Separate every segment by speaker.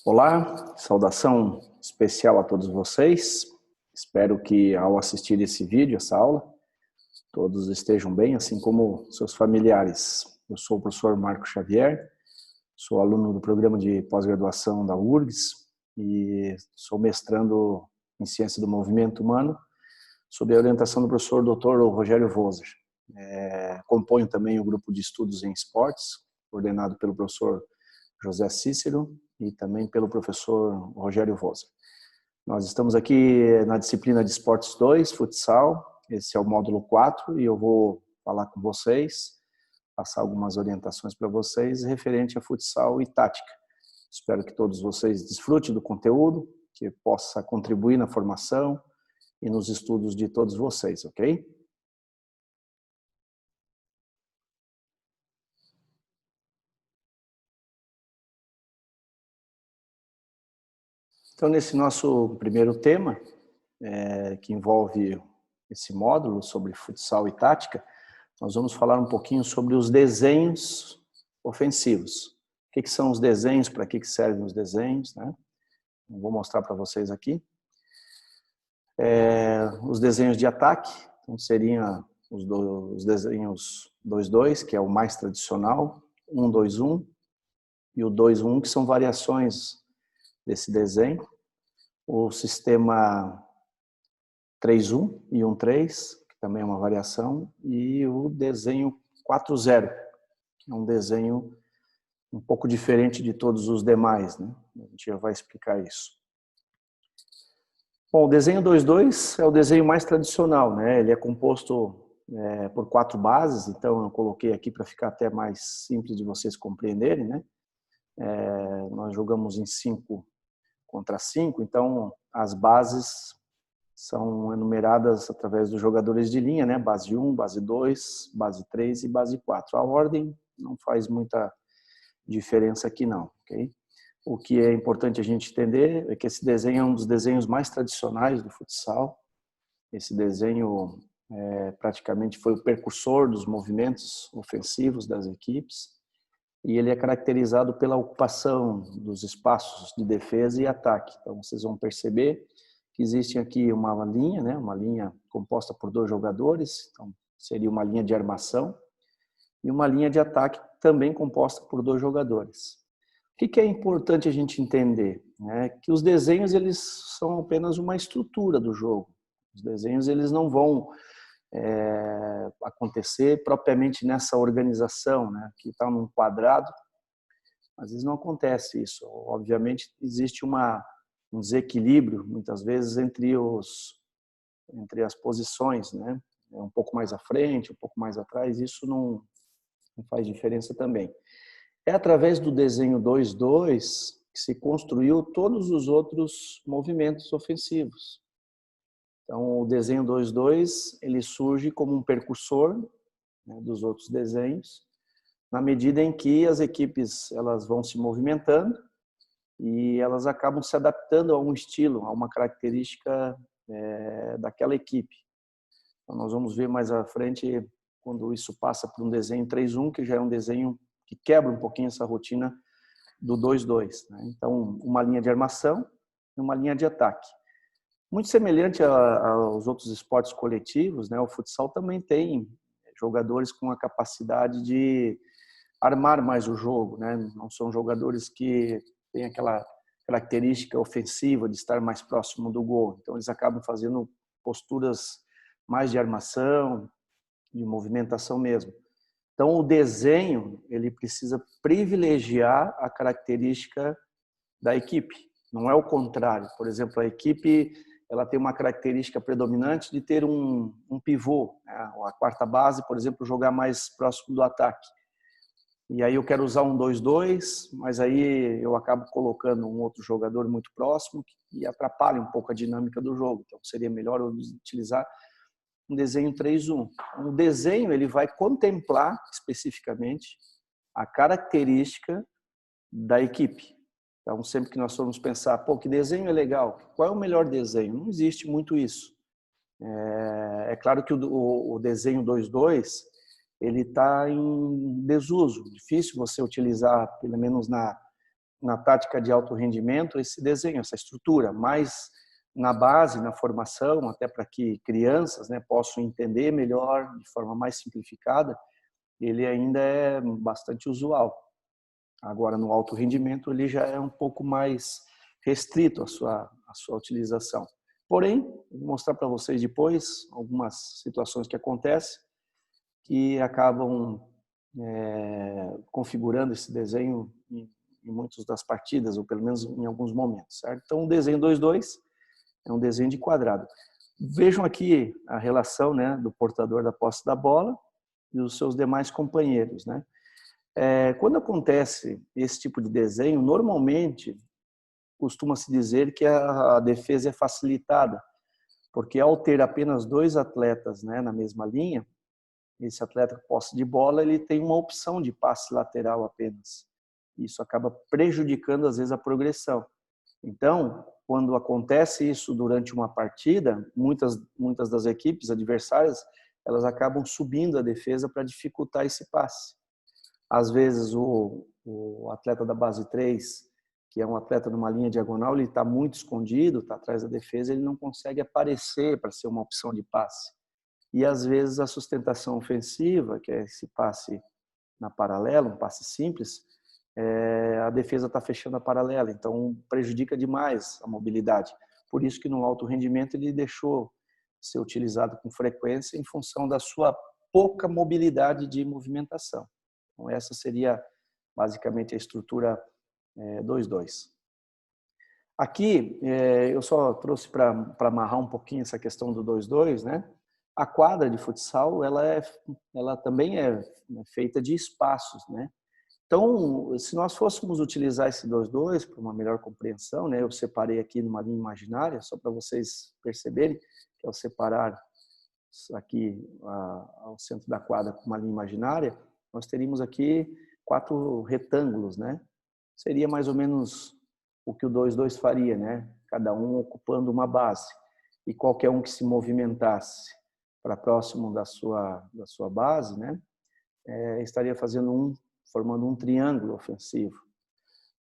Speaker 1: Olá, saudação especial a todos vocês. Espero que ao assistir esse vídeo, essa aula, todos estejam bem, assim como seus familiares. Eu sou o professor Marco Xavier, sou aluno do programa de pós-graduação da URGS e sou mestrando em Ciência do Movimento Humano, sob a orientação do professor Dr. Rogério Voser. Componho também o grupo de estudos em esportes, coordenado pelo professor José Cícero e também pelo professor Rogério Voser. Nós estamos aqui na disciplina de Esportes 2, futsal. Esse é o módulo 4 e eu vou falar com vocês, passar algumas orientações para vocês referente a futsal e tática. Espero que todos vocês desfrutem do conteúdo, que possa contribuir na formação e nos estudos de todos vocês, ok? Então, nesse nosso primeiro tema, que envolve esse módulo sobre futsal e tática, nós vamos falar um pouquinho sobre os desenhos ofensivos. O que são os desenhos, para que servem os desenhos, né? Vou mostrar para vocês aqui. Os desenhos de ataque, então seriam os desenhos 2-2, que é o mais tradicional, 1-2-1 e o 2-1, que são variações desse desenho. O sistema 3-1 e 1-3, que também é uma variação, e o desenho 4-0, que é um desenho um pouco diferente de todos os demais, né? A gente já vai explicar isso. Bom, o desenho 2-2 é o desenho mais tradicional, né? Ele é composto por 4 bases, então eu coloquei aqui para ficar até mais simples de vocês compreenderem, né? Nós jogamos em 5 contra 5, então as bases são enumeradas através dos jogadores de linha, né? Base 1, base 2, base 3 e base 4. A ordem não faz muita diferença aqui não, ok? O que é importante a gente entender é que esse desenho é um dos desenhos mais tradicionais do futsal. Esse desenho praticamente foi o precursor dos movimentos ofensivos das equipes e ele é caracterizado pela ocupação dos espaços de defesa e ataque. Então vocês vão perceber que existe aqui uma linha, né? Uma linha composta por 2 jogadores, então seria uma linha de armação, e uma linha de ataque também composta por 2 jogadores. O que é importante a gente entender? Né? Que os desenhos eles são apenas uma estrutura do jogo. Os desenhos eles não vão acontecer propriamente nessa organização, né? Que está num quadrado. Às vezes não acontece isso. Obviamente existe um desequilíbrio, muitas vezes, entre as posições, né? Um pouco mais à frente, um pouco mais atrás, isso não faz diferença também. É através do desenho 2-2 que se construiu todos os outros movimentos ofensivos. Então, o desenho 2-2 ele surge como um precursor, né, dos outros desenhos, na medida em que as equipes elas vão se movimentando e elas acabam se adaptando a um estilo, a uma característica daquela equipe. Então, nós vamos ver mais à frente quando isso passa para um desenho 3-1, que já é um desenho que quebra um pouquinho essa rotina do 2-2. Né? Então, uma linha de armação e uma linha de ataque. Muito semelhante aos outros esportes coletivos, né? O futsal também tem jogadores com a capacidade de armar mais o jogo, né? Não são jogadores que têm aquela característica ofensiva de estar mais próximo do gol. Então, eles acabam fazendo posturas mais de armação, de movimentação mesmo. Então, o desenho ele precisa privilegiar a característica da equipe. Não é o contrário. Por exemplo, a equipe ela tem uma característica predominante de ter um pivô, né? A quarta base, por exemplo, jogar mais próximo do ataque. E aí eu quero usar um 2-2, mas aí eu acabo colocando um outro jogador muito próximo e atrapalha um pouco a dinâmica do jogo. Então seria melhor eu utilizar um desenho 3-1. O desenho ele vai contemplar especificamente a característica da equipe. Então, sempre que nós formos pensar, pô, que desenho é legal, qual é o melhor desenho? Não existe muito isso. É claro que o desenho 2-2, ele está em desuso. Difícil você utilizar, pelo menos na tática de alto rendimento esse desenho, essa estrutura, mas na base, na formação, até para que crianças, né, possam entender melhor, de forma mais simplificada, ele ainda é bastante usual. Agora, no alto rendimento, ele já é um pouco mais restrito a sua utilização. Porém, vou mostrar para vocês depois algumas situações que acontecem que acabam configurando esse desenho em muitas das partidas, ou pelo menos em alguns momentos, certo? Então, o desenho 2-2 é um desenho de quadrado. Vejam aqui a relação, né, do portador da posse da bola e os seus demais companheiros, né? Quando acontece esse tipo de desenho, normalmente costuma-se dizer que a defesa é facilitada, porque ao ter apenas 2 atletas, né, na mesma linha, esse atleta com posse de bola, ele tem uma opção de passe lateral apenas. Isso acaba prejudicando, às vezes, a progressão. Então, quando acontece isso durante uma partida, muitas das equipes adversárias, elas acabam subindo a defesa para dificultar esse passe. Às vezes, o atleta da base 3, que é um atleta numa linha diagonal, ele está muito escondido, está atrás da defesa, ele não consegue aparecer para ser uma opção de passe. E, às vezes, a sustentação ofensiva, que é esse passe na paralela, um passe simples, a defesa está fechando a paralela, então prejudica demais a mobilidade. Por isso que no alto rendimento ele deixou de ser utilizado com frequência em função da sua pouca mobilidade de movimentação. Então essa seria basicamente a estrutura 2-2. Aqui eu só trouxe para amarrar um pouquinho essa questão do 2-2, né? A quadra de futsal ela também é feita de espaços, né? Então, se nós fôssemos utilizar esse 2-2 para uma melhor compreensão, né, eu separei aqui numa linha imaginária, só para vocês perceberem, que ao separar aqui ao centro da quadra com uma linha imaginária, nós teríamos aqui 4 retângulos, né? Seria mais ou menos o que o 2-2 faria, né? Cada um ocupando uma base. E qualquer um que se movimentasse para próximo da sua base, né, estaria formando um triângulo ofensivo.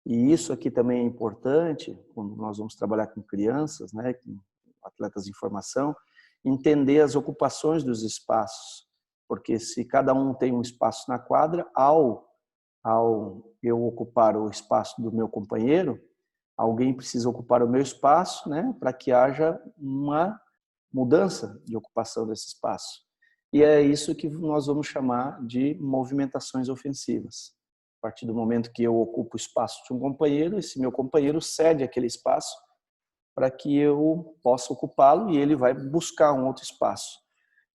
Speaker 1: E isso aqui também é importante, quando nós vamos trabalhar com crianças, né, com atletas em formação, entender as ocupações dos espaços. Porque se cada um tem um espaço na quadra, ao eu ocupar o espaço do meu companheiro, alguém precisa ocupar o meu espaço, né, para que haja uma mudança de ocupação desse espaço. E é isso que nós vamos chamar de movimentações ofensivas. A partir do momento que eu ocupo o espaço de um companheiro, esse meu companheiro cede aquele espaço para que eu possa ocupá-lo e ele vai buscar um outro espaço.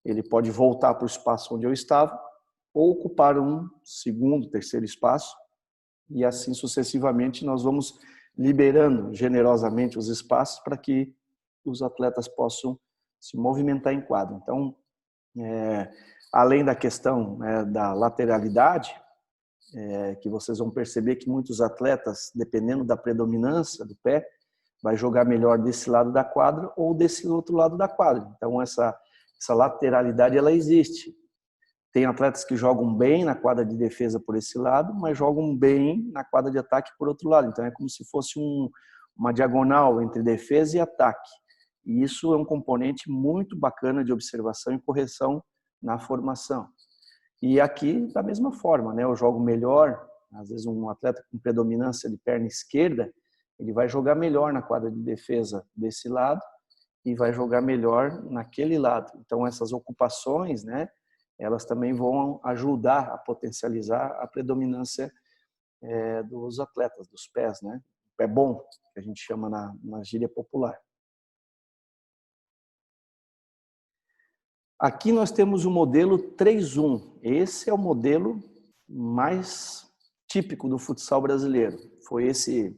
Speaker 1: Ele pode voltar para o espaço onde eu estava ou ocupar um segundo, terceiro espaço e assim sucessivamente nós vamos liberando generosamente os espaços para que os atletas possam se movimentar em quadro. Então, além da questão da lateralidade, que vocês vão perceber que muitos atletas, dependendo da predominância do pé, vai jogar melhor desse lado da quadra ou desse outro lado da quadra. Então, essa lateralidade ela existe. Tem atletas que jogam bem na quadra de defesa por esse lado, mas jogam bem na quadra de ataque por outro lado. Então, é como se fosse uma diagonal entre defesa e ataque. E isso é um componente muito bacana de observação e correção na formação. E aqui, da mesma forma, né? Eu jogo melhor, às vezes um atleta com predominância de perna esquerda, ele vai jogar melhor na quadra de defesa desse lado e vai jogar melhor naquele lado. Então, essas ocupações, né? Elas também vão ajudar a potencializar a predominância dos atletas, dos pés, né? Pé bom, que a gente chama na gíria popular. Aqui nós temos o modelo 3-1. Esse é o modelo mais típico do futsal brasileiro. Foi esse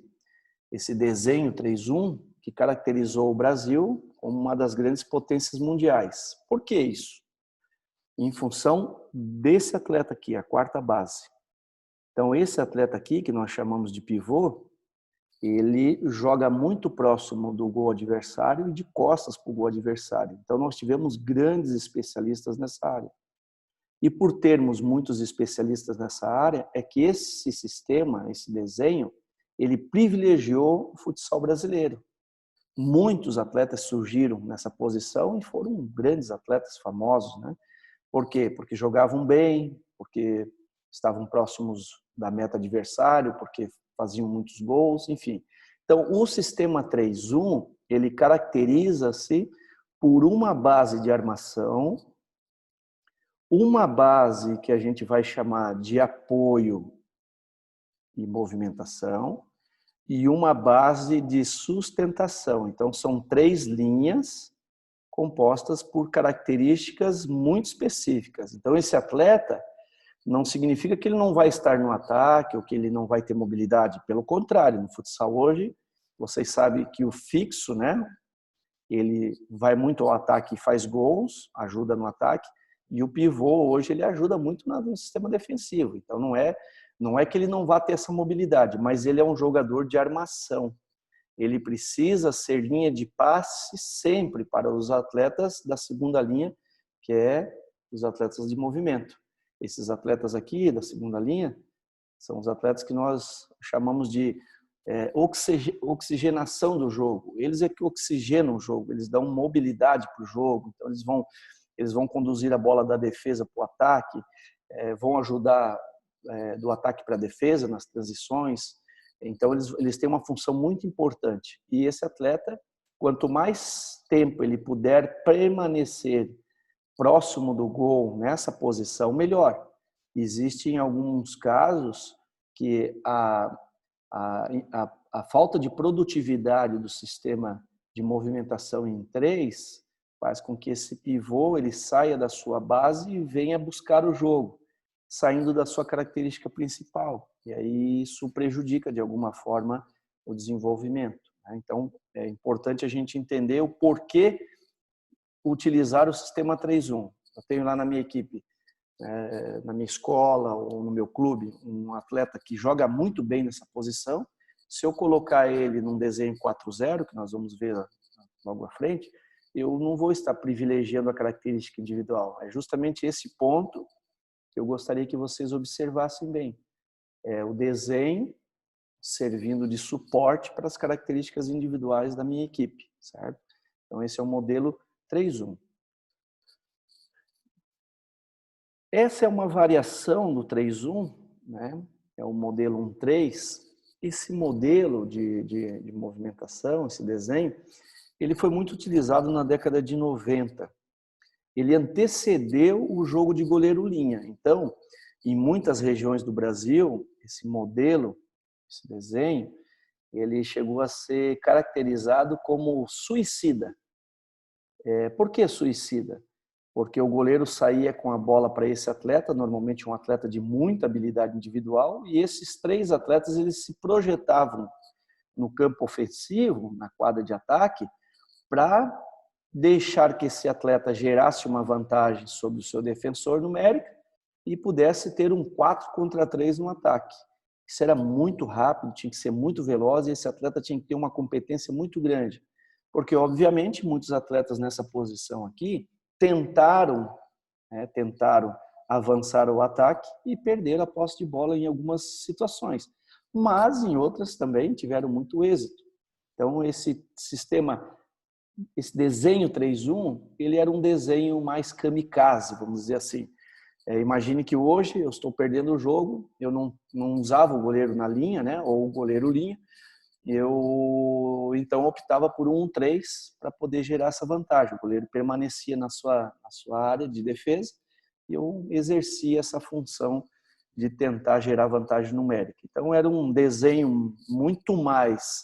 Speaker 1: desenho 3-1 que caracterizou o Brasil como uma das grandes potências mundiais. Por que isso? Em função desse atleta aqui, a quarta base. Então, esse atleta aqui, que nós chamamos de pivô, ele joga muito próximo do gol adversário e de costas para o gol adversário. Então, nós tivemos grandes especialistas nessa área. E por termos muitos especialistas nessa área, é que esse sistema, esse desenho, ele privilegiou o futsal brasileiro. Muitos atletas surgiram nessa posição e foram grandes atletas famosos, né? Por quê? Porque jogavam bem, porque estavam próximos da meta adversário, porque faziam muitos gols, enfim. Então, o sistema 3-1, ele caracteriza-se por uma base de armação, uma base que a gente vai chamar de apoio e movimentação, e uma base de sustentação. Então, são 3 linhas compostas por características muito específicas. Então, esse atleta não significa que ele não vai estar no ataque ou que ele não vai ter mobilidade. Pelo contrário, no futsal hoje, vocês sabem que o fixo, né, ele vai muito ao ataque e faz gols, ajuda no ataque, e o pivô hoje ele ajuda muito no sistema defensivo. Então não é que ele não vá ter essa mobilidade, mas ele é um jogador de armação. Ele precisa ser linha de passe sempre para os atletas da segunda linha, que é os atletas de movimento. Esses atletas aqui da segunda linha são os atletas que nós chamamos de oxigenação do jogo. Eles é que oxigenam o jogo, eles dão mobilidade para o jogo, então eles vão conduzir a bola da defesa para o ataque, vão ajudar do ataque para a defesa nas transições. Então eles têm uma função muito importante. E esse atleta, quanto mais tempo ele puder permanecer próximo do gol nessa posição, melhor. Existem alguns casos que a falta de produtividade do sistema de movimentação em 3 faz com que esse pivô ele saia da sua base e venha buscar o jogo, saindo da sua característica principal. E aí isso prejudica, de alguma forma, o desenvolvimento. Então, é importante a gente entender o porquê utilizar o sistema 3-1. Eu tenho lá na minha equipe, na minha escola ou no meu clube, um atleta que joga muito bem nessa posição. Se eu colocar ele num desenho 4-0, que nós vamos ver logo à frente, eu não vou estar privilegiando a característica individual. É justamente esse ponto que eu gostaria que vocês observassem bem. O desenho servindo de suporte para as características individuais da minha equipe, certo? Então, esse é o modelo 3-1. Essa é uma variação do 3-1, né? É o modelo 1-3. Esse modelo de movimentação, esse desenho, ele foi muito utilizado na década de 90. Ele antecedeu o jogo de goleiro-linha. Então, em muitas regiões do Brasil, esse modelo, esse desenho, ele chegou a ser caracterizado como suicida. Por que suicida? Porque o goleiro saía com a bola para esse atleta, normalmente um atleta de muita habilidade individual, e esses 3 atletas eles se projetavam no campo ofensivo, na quadra de ataque, para deixar que esse atleta gerasse uma vantagem sobre o seu defensor numérico e pudesse ter um 4-3 no ataque. Isso era muito rápido, tinha que ser muito veloz e esse atleta tinha que ter uma competência muito grande. Porque, obviamente, muitos atletas nessa posição aqui tentaram avançar o ataque e perderam a posse de bola em algumas situações. Mas, em outras também, tiveram muito êxito. Então, esse sistema, esse desenho 3-1, ele era um desenho mais kamikaze, vamos dizer assim. Imagine que hoje eu estou perdendo o jogo, eu não usava o goleiro na linha, né, ou o goleiro linha, eu então optava por 1-3 para poder gerar essa vantagem. O goleiro permanecia na sua área de defesa e eu exercia essa função de tentar gerar vantagem numérica. Então era um desenho muito mais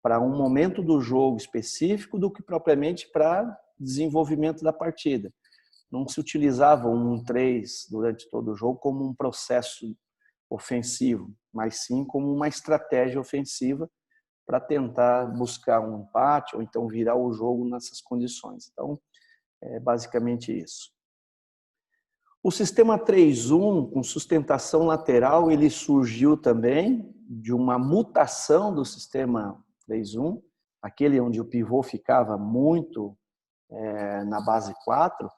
Speaker 1: para um momento do jogo específico do que propriamente para desenvolvimento da partida. Não se utilizava um 1-3 durante todo o jogo como um processo ofensivo, mas sim como uma estratégia ofensiva para tentar buscar um empate ou então virar o jogo nessas condições. Então, é basicamente isso. O sistema 3-1, com sustentação lateral, ele surgiu também de uma mutação do sistema 3-1, aquele onde o pivô ficava muito na base 4. O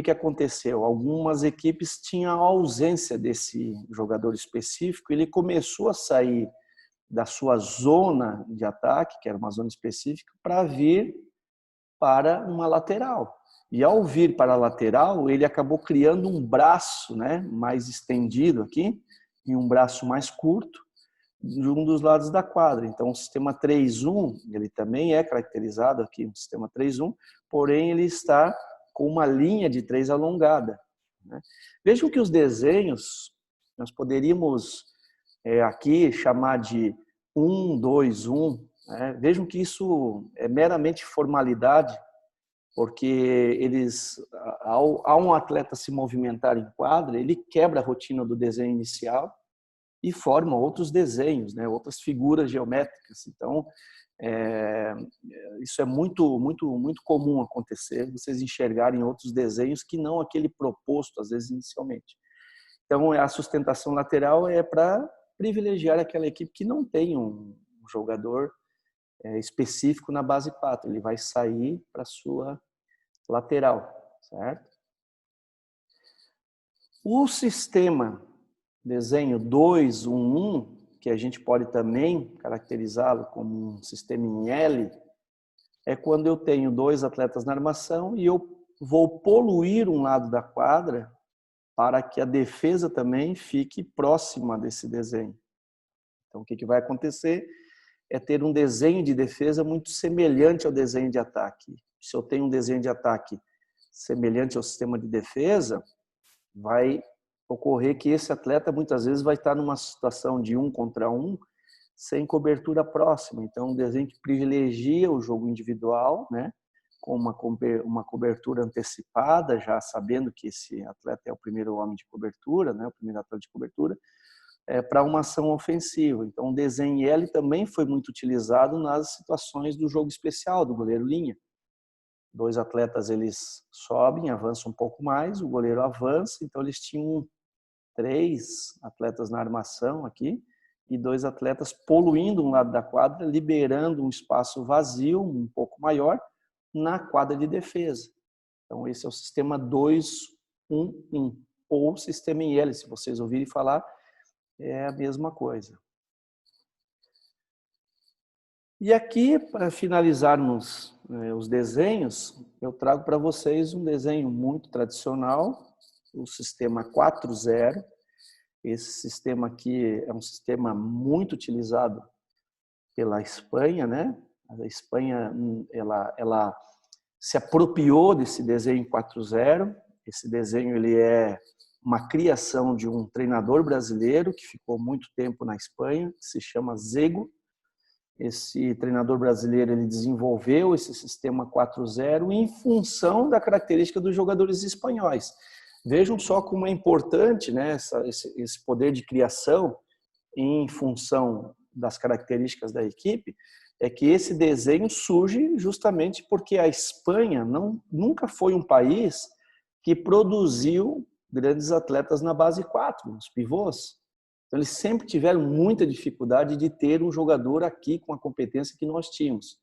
Speaker 1: que aconteceu? Algumas equipes tinham a ausência desse jogador específico, ele começou a sair da sua zona de ataque, que era uma zona específica, para vir para uma lateral. E ao vir para a lateral, ele acabou criando um braço, né, mais estendido aqui, e um braço mais curto, de um dos lados da quadra. Então, o sistema 3-1, ele também é caracterizado aqui, um sistema 3-1, porém ele está com uma linha de 3 alongada, né? Vejam que os desenhos, nós poderíamos aqui chamar de 1-2-1, né? Vejam que isso é meramente formalidade, porque eles, ao um atleta se movimentar em quadra, ele quebra a rotina do desenho inicial e forma outros desenhos, né? Outras figuras geométricas. Então, isso é muito comum acontecer, vocês enxergarem outros desenhos que não aquele proposto, às vezes, inicialmente. Então, a sustentação lateral é para privilegiar aquela equipe que não tem um jogador específico na base 4. Ele vai sair para a sua lateral, certo? O sistema desenho 2-1-1, que a gente pode também caracterizá-lo como um sistema em L, é quando eu tenho 2 atletas na armação e eu vou poluir um lado da quadra para que a defesa também fique próxima desse desenho. Então, o que vai acontecer é ter um desenho de defesa muito semelhante ao desenho de ataque. Se eu tenho um desenho de ataque semelhante ao sistema de defesa, vai ocorrer que esse atleta muitas vezes vai estar numa situação de 1 contra 1, sem cobertura próxima. Então, um desenho que privilegia o jogo individual, né, com uma cobertura antecipada, já sabendo que esse atleta é o primeiro homem de cobertura, né, o primeiro atleta de cobertura, para uma ação ofensiva. Então, o desenho L também foi muito utilizado nas situações do jogo especial, do goleiro-linha. 2 atletas, eles sobem, avançam um pouco mais, o goleiro avança, então eles tinham 3 atletas na armação aqui e 2 atletas poluindo um lado da quadra, liberando um espaço vazio um pouco maior na quadra de defesa. Então, esse é o sistema 2-1-1, ou sistema em L, se vocês ouvirem falar, é a mesma coisa. E aqui, para finalizarmos os desenhos, eu trago para vocês um desenho muito tradicional, o sistema 4-0. Esse sistema aqui é um sistema muito utilizado pela Espanha, né? A Espanha, ela se apropriou desse desenho 4-0. Esse desenho ele é uma criação de um treinador brasileiro que ficou muito tempo na Espanha, que se chama Zego. Esse treinador brasileiro ele desenvolveu esse sistema 4-0 em função da característica dos jogadores espanhóis. Vejam só como é importante, né, esse poder de criação em função das características da equipe, é que esse desenho surge justamente porque a Espanha nunca foi um país que produziu grandes atletas na base 4, nos pivôs. Então, eles sempre tiveram muita dificuldade de ter um jogador aqui com a competência que nós tínhamos.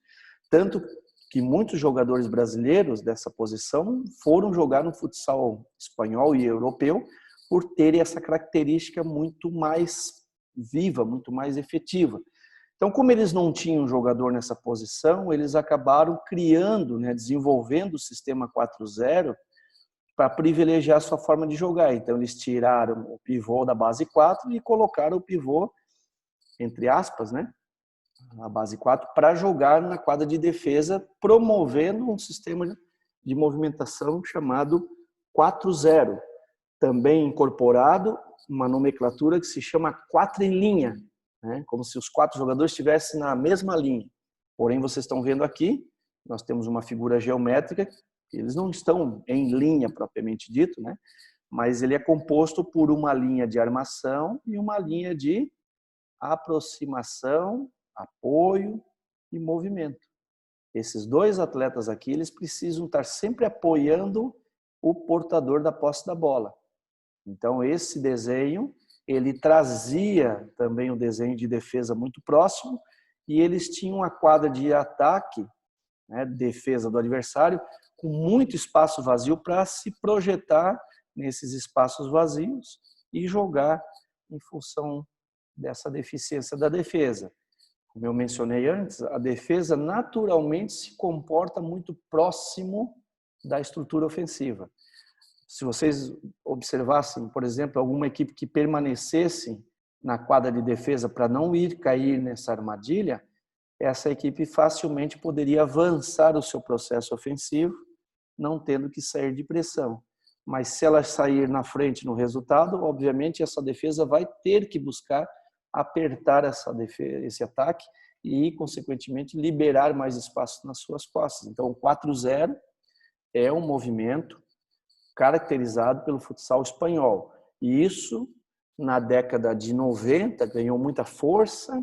Speaker 1: Tanto que muitos jogadores brasileiros dessa posição foram jogar no futsal espanhol e europeu por terem essa característica muito mais viva, muito mais efetiva. Então, como eles não tinham um jogador nessa posição, eles acabaram criando, né, desenvolvendo o sistema 4-0 para privilegiar a sua forma de jogar. Então, eles tiraram o pivô da base 4 e colocaram o pivô, entre aspas, né, na base 4, para jogar na quadra de defesa, promovendo um sistema de movimentação chamado 4-0. Também incorporado uma nomenclatura que se chama 4 em linha, né, como se os 4 jogadores estivessem na mesma linha. Porém, vocês estão vendo aqui, nós temos uma figura geométrica. Eles não estão em linha propriamente dito, né? Mas ele é composto por uma linha de armação e uma linha de aproximação, apoio e movimento. Esses 2 atletas aqui, eles precisam estar sempre apoiando o portador da posse da bola. Então, esse desenho, ele trazia também um desenho de defesa muito próximo e eles tinham a quadra de ataque, né, defesa do adversário, com muito espaço vazio para se projetar nesses espaços vazios e jogar em função dessa deficiência da defesa. como eu mencionei antes, a defesa naturalmente se comporta muito próximo da estrutura ofensiva. Se vocês observassem, por exemplo, alguma equipe que permanecesse na quadra de defesa para não ir cair nessa armadilha, essa equipe facilmente poderia avançar o seu processo ofensivo, não tendo que sair de pressão. Mas se ela sair na frente no resultado, obviamente essa defesa vai ter que buscar apertar esse ataque e, consequentemente, liberar mais espaço nas suas costas. Então, o 4-0 é um movimento caracterizado pelo futsal espanhol. E isso, na década de 90, ganhou muita força.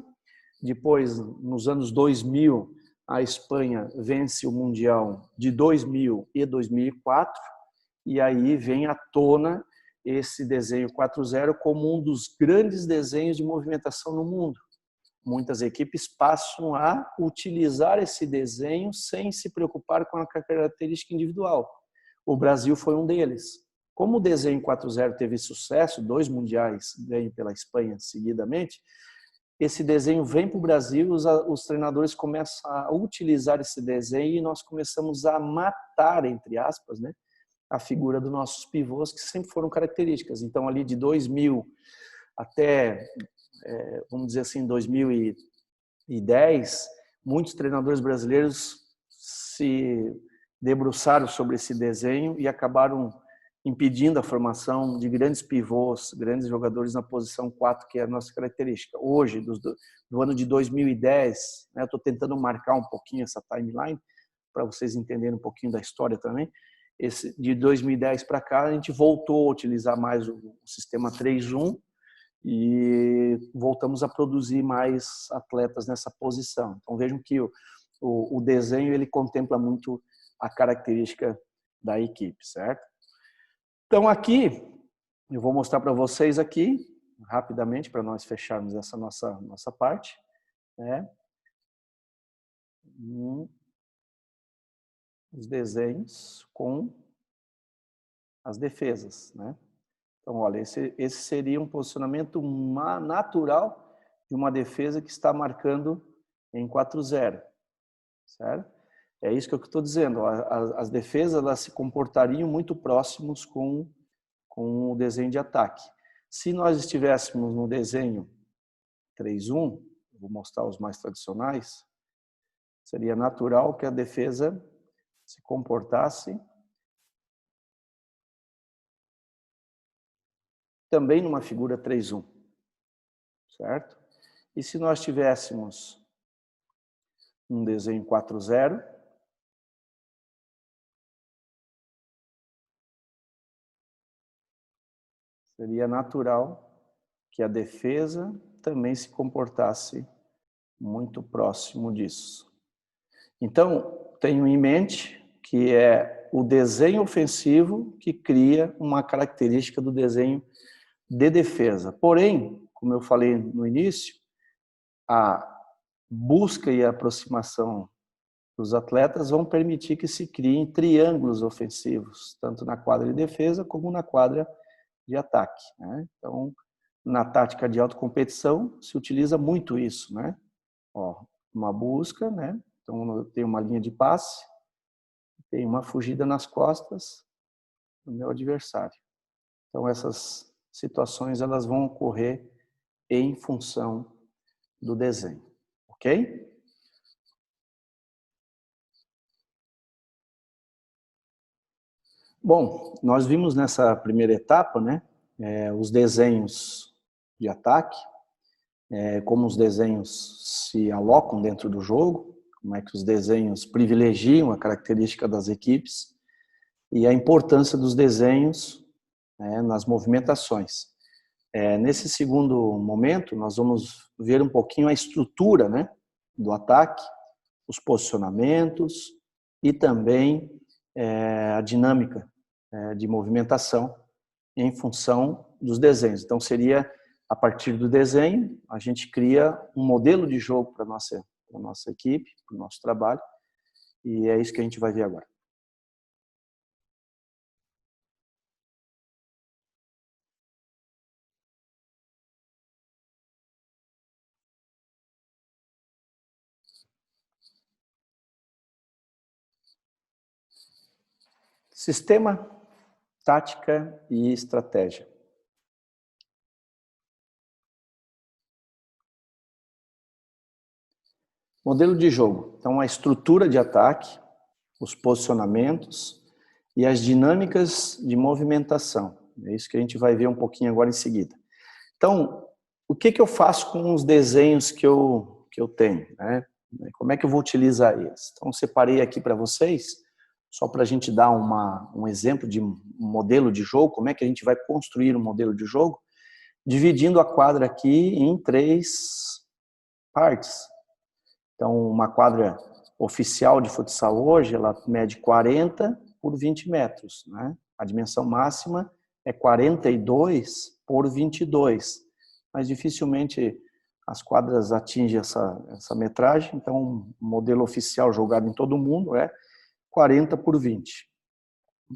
Speaker 1: Depois, nos anos 2000, a Espanha vence o Mundial de 2000 e 2004, e aí vem à tona esse desenho 4-0 como um dos grandes desenhos de movimentação no mundo. Muitas equipes passam a utilizar esse desenho sem se preocupar com a característica individual. O Brasil foi um deles. Como o desenho 4-0 teve sucesso, 2 mundiais ganhos pela Espanha seguidamente, esse desenho vem para o Brasil, os treinadores começam a utilizar esse desenho e nós começamos a matar, entre aspas, né, a figura dos nossos pivôs, que sempre foram características. Então, ali de 2000 até, vamos dizer assim, 2010, muitos treinadores brasileiros se debruçaram sobre esse desenho e acabaram impedindo a formação de grandes pivôs, grandes jogadores na posição 4, que é a nossa característica. Hoje, do ano de 2010, né, eu estou tentando marcar um pouquinho essa timeline, para vocês entenderem um pouquinho da história também. De 2010 para cá, a gente voltou a utilizar mais o sistema 3-1 e voltamos a produzir mais atletas nessa posição. Então, vejam que o desenho ele contempla muito a característica da equipe, certo? Então, aqui, eu vou mostrar para vocês aqui, rapidamente, para nós fecharmos essa nossa parte, né? Os desenhos com as defesas, né? Então, olha, esse seria um posicionamento natural de uma defesa que está marcando em 4-0, certo? É isso que eu estou dizendo. As defesas elas se comportariam muito próximos com o desenho de ataque. Se nós estivéssemos no desenho 3-1, vou mostrar os mais tradicionais, seria natural que a defesa se comportasse também numa figura 3-1, certo? E se nós tivéssemos um desenho 4-0, seria natural que a defesa também se comportasse muito próximo disso. Então, tenho em mente que é o desenho ofensivo que cria uma característica do desenho de defesa. Porém, como eu falei no início, a busca e a aproximação dos atletas vão permitir que se criem triângulos ofensivos, tanto na quadra de defesa como na quadra de ataque, né? Então, na tática de autocompetição, se utiliza muito isso, né? Ó, uma busca, né? Então, tem uma linha de passe, tem uma fugida nas costas do meu adversário. Então, essas situações elas vão ocorrer em função do desenho, ok? Bom, nós vimos nessa primeira etapa, né, os desenhos de ataque, como os desenhos se alocam dentro do jogo, como é que os desenhos privilegiam a característica das equipes e a importância dos desenhos, né, nas movimentações. Nesse segundo momento, nós vamos ver um pouquinho a estrutura, né, do ataque, os posicionamentos e também a dinâmica de movimentação em função dos desenhos. Então, seria a partir do desenho, a gente cria um modelo de jogo para a nossa equipe, para o nosso trabalho, e é isso que a gente vai ver agora. Sistema, tática e estratégia. Modelo de jogo. Então, a estrutura de ataque, os posicionamentos e as dinâmicas de movimentação. É isso que a gente vai ver um pouquinho agora em seguida. Então, o que eu faço com os desenhos que eu tenho, né? Como é que eu vou utilizar eles? Então, separei aqui para vocês, só para a gente dar um exemplo de modelo de jogo, como é que a gente vai construir um modelo de jogo, dividindo a quadra aqui em 3 partes. Então, uma quadra oficial de futsal hoje, ela mede 40 por 20 metros, né? A dimensão máxima é 42 por 22, mas dificilmente as quadras atingem essa metragem, então o modelo oficial jogado em todo o mundo é 40 por 20.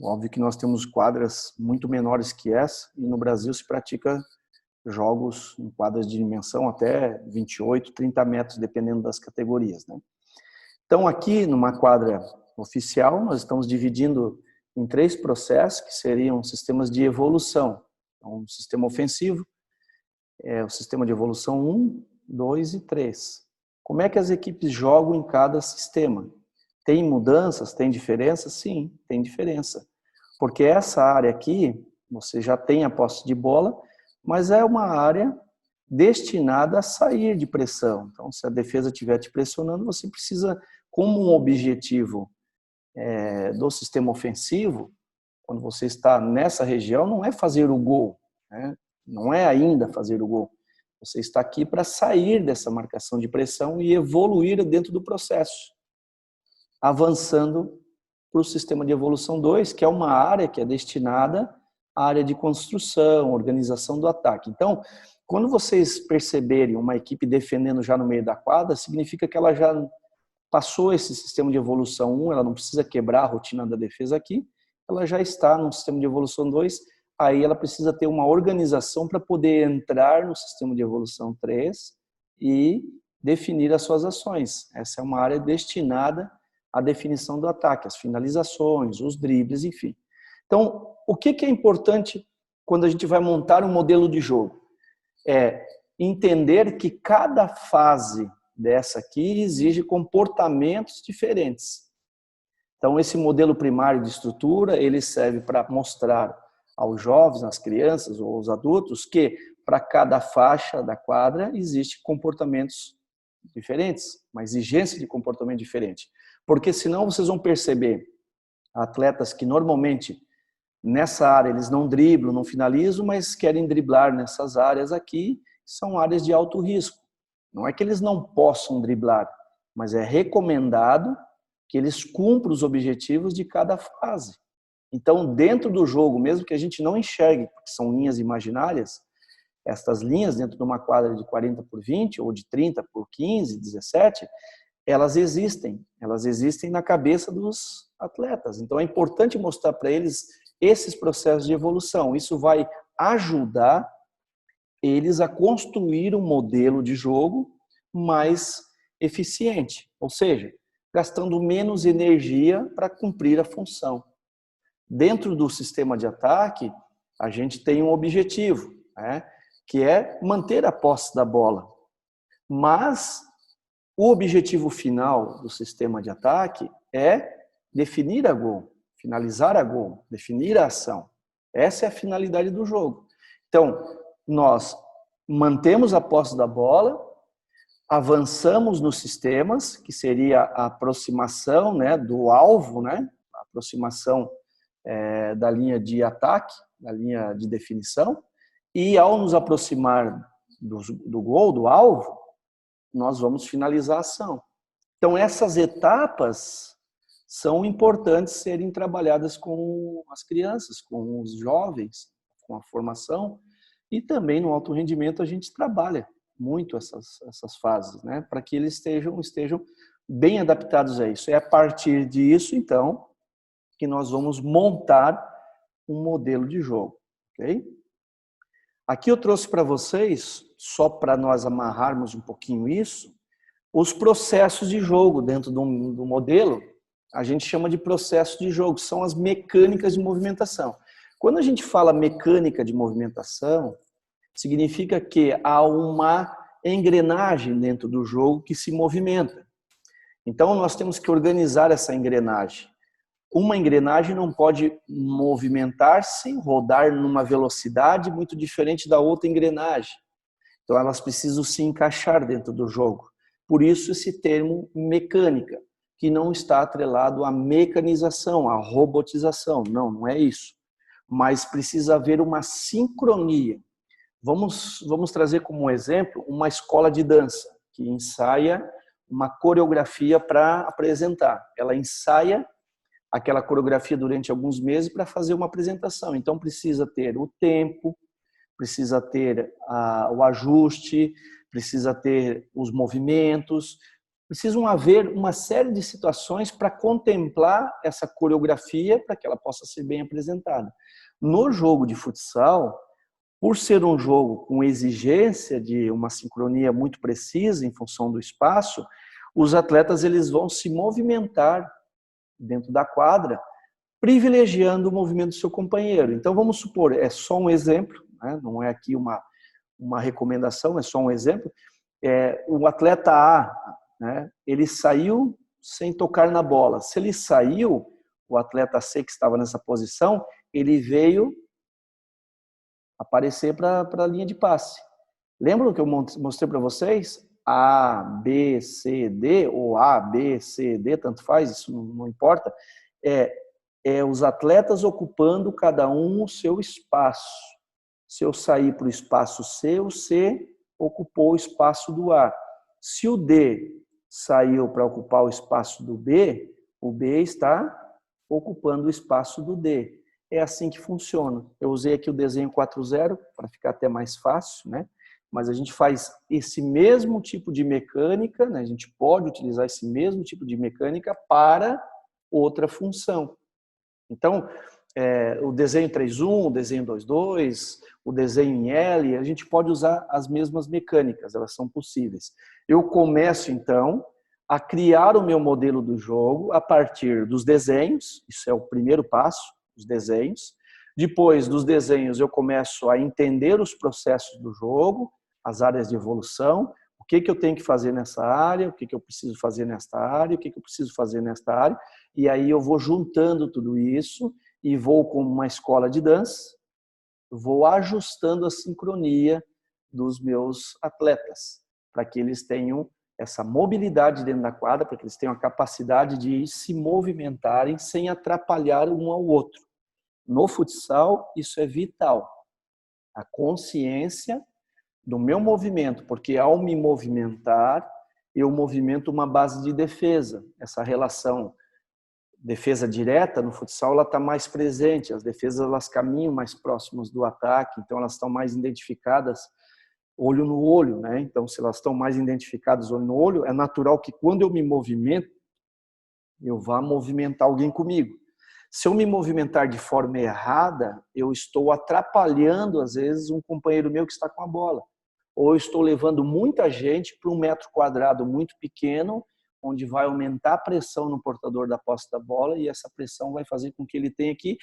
Speaker 1: Óbvio que nós temos quadras muito menores que essa, e no Brasil se pratica jogos em quadras de dimensão até 28, 30 metros, dependendo das categorias, né? Então, aqui numa quadra oficial, nós estamos dividindo em 3 processos, que seriam sistemas de evolução. Então, um sistema ofensivo, o sistema de evolução 1, 2 e 3. Como é que as equipes jogam em cada sistema? Tem mudanças? Tem diferença? Sim, tem diferença. Porque essa área aqui, você já tem a posse de bola, mas é uma área destinada a sair de pressão. Então, se a defesa estiver te pressionando, você precisa, como um objetivo do sistema ofensivo, quando você está nessa região, não é fazer o gol, né? Não é ainda fazer o gol. Você está aqui para sair dessa marcação de pressão e evoluir dentro do processo, avançando para o sistema de evolução 2, que é uma área que é destinada à área de construção, organização do ataque. Então, quando vocês perceberem uma equipe defendendo já no meio da quadra, significa que ela já passou esse sistema de evolução 1, ela não precisa quebrar a rotina da defesa aqui, ela já está no sistema de evolução 2, aí ela precisa ter uma organização para poder entrar no sistema de evolução 3 e definir as suas ações. Essa é uma área destinada à definição do ataque, as finalizações, os dribles, enfim. Então, o que é importante quando a gente vai montar um modelo de jogo? É entender que cada fase dessa aqui exige comportamentos diferentes. Então, esse modelo primário de estrutura, ele serve para mostrar aos jovens, às crianças ou aos adultos que para cada faixa da quadra existe comportamentos diferentes, uma exigência de comportamento diferente. Porque senão vocês vão perceber atletas que normalmente nessa área eles não driblam, não finalizam, mas querem driblar nessas áreas aqui, são áreas de alto risco. Não é que eles não possam driblar, mas é recomendado que eles cumpram os objetivos de cada fase. Então, dentro do jogo, mesmo que a gente não enxergue, porque são linhas imaginárias, estas linhas dentro de uma quadra de 40 por 20 ou de 30 por 15, 17, elas existem na cabeça dos atletas. Então, é importante mostrar para eles esses processos de evolução. Isso vai ajudar eles a construir um modelo de jogo mais eficiente, ou seja, gastando menos energia para cumprir a função. Dentro do sistema de ataque, a gente tem um objetivo, né, que é manter a posse da bola. Mas o objetivo final do sistema de ataque é definir a gol, finalizar a gol, definir a ação. Essa é a finalidade do jogo. Então, nós mantemos a posse da bola, avançamos nos sistemas, que seria a aproximação, né, do alvo, né, a aproximação da linha de ataque, da linha de definição, e ao nos aproximar do gol, do alvo, nós vamos finalizar a ação. Então, essas etapas são importantes serem trabalhadas com as crianças, com os jovens, com a formação, e também no alto rendimento a gente trabalha muito essas fases, né, para que eles estejam bem adaptados a isso. É a partir disso, então, que nós vamos montar um modelo de jogo, ok? Aqui eu trouxe para vocês, só para nós amarrarmos um pouquinho isso, os processos de jogo dentro do modelo, a gente chama de processo de jogo, são as mecânicas de movimentação. Quando a gente fala mecânica de movimentação, significa que há uma engrenagem dentro do jogo que se movimenta. Então, nós temos que organizar essa engrenagem. Uma engrenagem não pode movimentar-se, rodar numa velocidade muito diferente da outra engrenagem. Então, elas precisam se encaixar dentro do jogo. Por isso, esse termo mecânica, que não está atrelado à mecanização, à robotização. Não, não é isso. Mas precisa haver uma sincronia. Vamos trazer como exemplo uma escola de dança, que ensaia uma coreografia para apresentar. Ela ensaia aquela coreografia durante alguns meses para fazer uma apresentação. Então, precisa ter o tempo, precisa ter o ajuste, precisa ter os movimentos, precisam haver uma série de situações para contemplar essa coreografia para que ela possa ser bem apresentada. No jogo de futsal, por ser um jogo com exigência de uma sincronia muito precisa em função do espaço, os atletas eles vão se movimentar dentro da quadra, privilegiando o movimento do seu companheiro. Então, vamos supor, é só um exemplo, né? Não é aqui uma recomendação, é só um exemplo. O atleta A, né, ele saiu sem tocar na bola. Se ele saiu, o atleta C que estava nessa posição, ele veio aparecer para a linha de passe. Lembram que eu mostrei para vocês? A, B, C, D, ou A, B, C, D, tanto faz, isso não importa. Os atletas ocupando cada um o seu espaço. Se eu sair para o espaço C, o C ocupou o espaço do A. Se o D saiu para ocupar o espaço do B, o B está ocupando o espaço do D. É assim que funciona. Eu usei aqui o desenho 4.0 para ficar até mais fácil, né? Mas a gente faz esse mesmo tipo de mecânica, né? A gente pode utilizar esse mesmo tipo de mecânica para outra função. Então, o desenho 3.1, o desenho 2.2, o desenho em L, a gente pode usar as mesmas mecânicas, elas são possíveis. Eu começo, então, a criar o meu modelo do jogo a partir dos desenhos, isso é o primeiro passo, os desenhos. Depois dos desenhos, eu começo a entender os processos do jogo, as áreas de evolução, o que eu tenho que fazer nessa área, o que eu preciso fazer nesta área, o que eu preciso fazer nesta área, e aí eu vou juntando tudo isso e vou, como uma escola de dança, vou ajustando a sincronia dos meus atletas, para que eles tenham essa mobilidade dentro da quadra, para que eles tenham a capacidade de se movimentarem sem atrapalhar um ao outro. No futsal, isso é vital. A consciência do meu movimento, porque ao me movimentar, eu movimento uma base de defesa. Essa relação defesa direta no futsal, ela está mais presente. As defesas elas caminham mais próximas do ataque, então elas estão mais identificadas olho no olho, né? Então, se elas estão mais identificadas olho no olho, é natural que quando eu me movimento, eu vá movimentar alguém comigo. Se eu me movimentar de forma errada, eu estou atrapalhando, às vezes, um companheiro meu que está com a bola. Ou eu estou levando muita gente para um metro quadrado muito pequeno, onde vai aumentar a pressão no portador da posse da bola e essa pressão vai fazer com que ele tenha que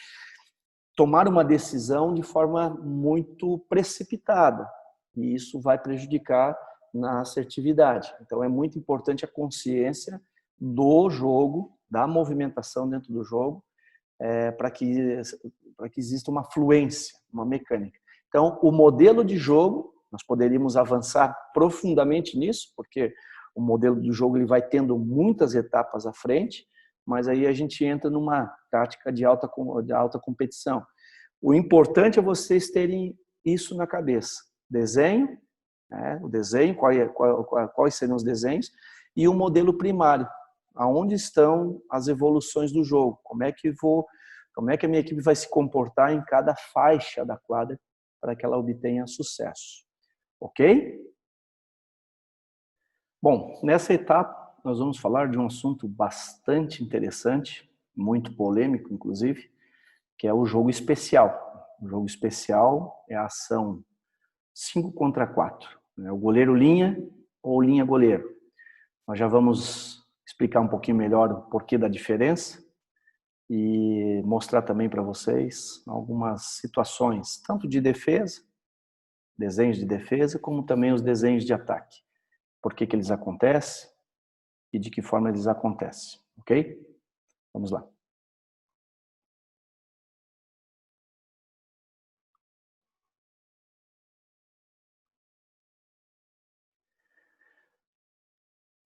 Speaker 1: tomar uma decisão de forma muito precipitada. E isso vai prejudicar na assertividade. Então, é muito importante a consciência do jogo, da movimentação dentro do jogo, para que exista uma fluência, uma mecânica. Então, o modelo de jogo, nós poderíamos avançar profundamente nisso, porque o modelo de jogo ele vai tendo muitas etapas à frente, mas aí a gente entra numa tática de alta competição. O importante é vocês terem isso na cabeça. Desenho, o desenho, quais seriam os desenhos, e o modelo primário. Aonde estão as evoluções do jogo? Como é que a minha equipe vai se comportar em cada faixa da quadra para que ela obtenha sucesso? Ok? Bom, nessa etapa nós vamos falar de um assunto bastante interessante, muito polêmico, inclusive, que é o jogo especial. O jogo especial é a ação 5 contra 4. O goleiro linha ou linha goleiro. Nós já vamos explicar um pouquinho melhor o porquê da diferença e mostrar também para vocês algumas situações, tanto de defesa, desenhos de defesa, como também os desenhos de ataque. Por que eles acontecem e de que forma eles acontecem, ok? Vamos lá.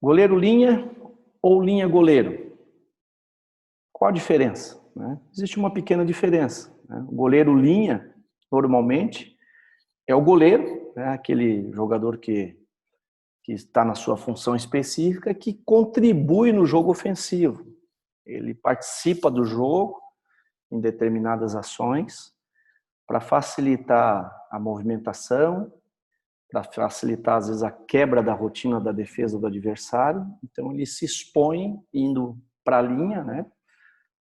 Speaker 1: Goleiro-linha ou linha-goleiro? Qual a diferença? Existe uma pequena diferença. O goleiro-linha, normalmente, é o goleiro, aquele jogador que está na sua função específica, que contribui no jogo ofensivo. Ele participa do jogo em determinadas ações para facilitar a movimentação, para facilitar, às vezes, a quebra da rotina da defesa do adversário. Então, ele se expõe indo para a linha,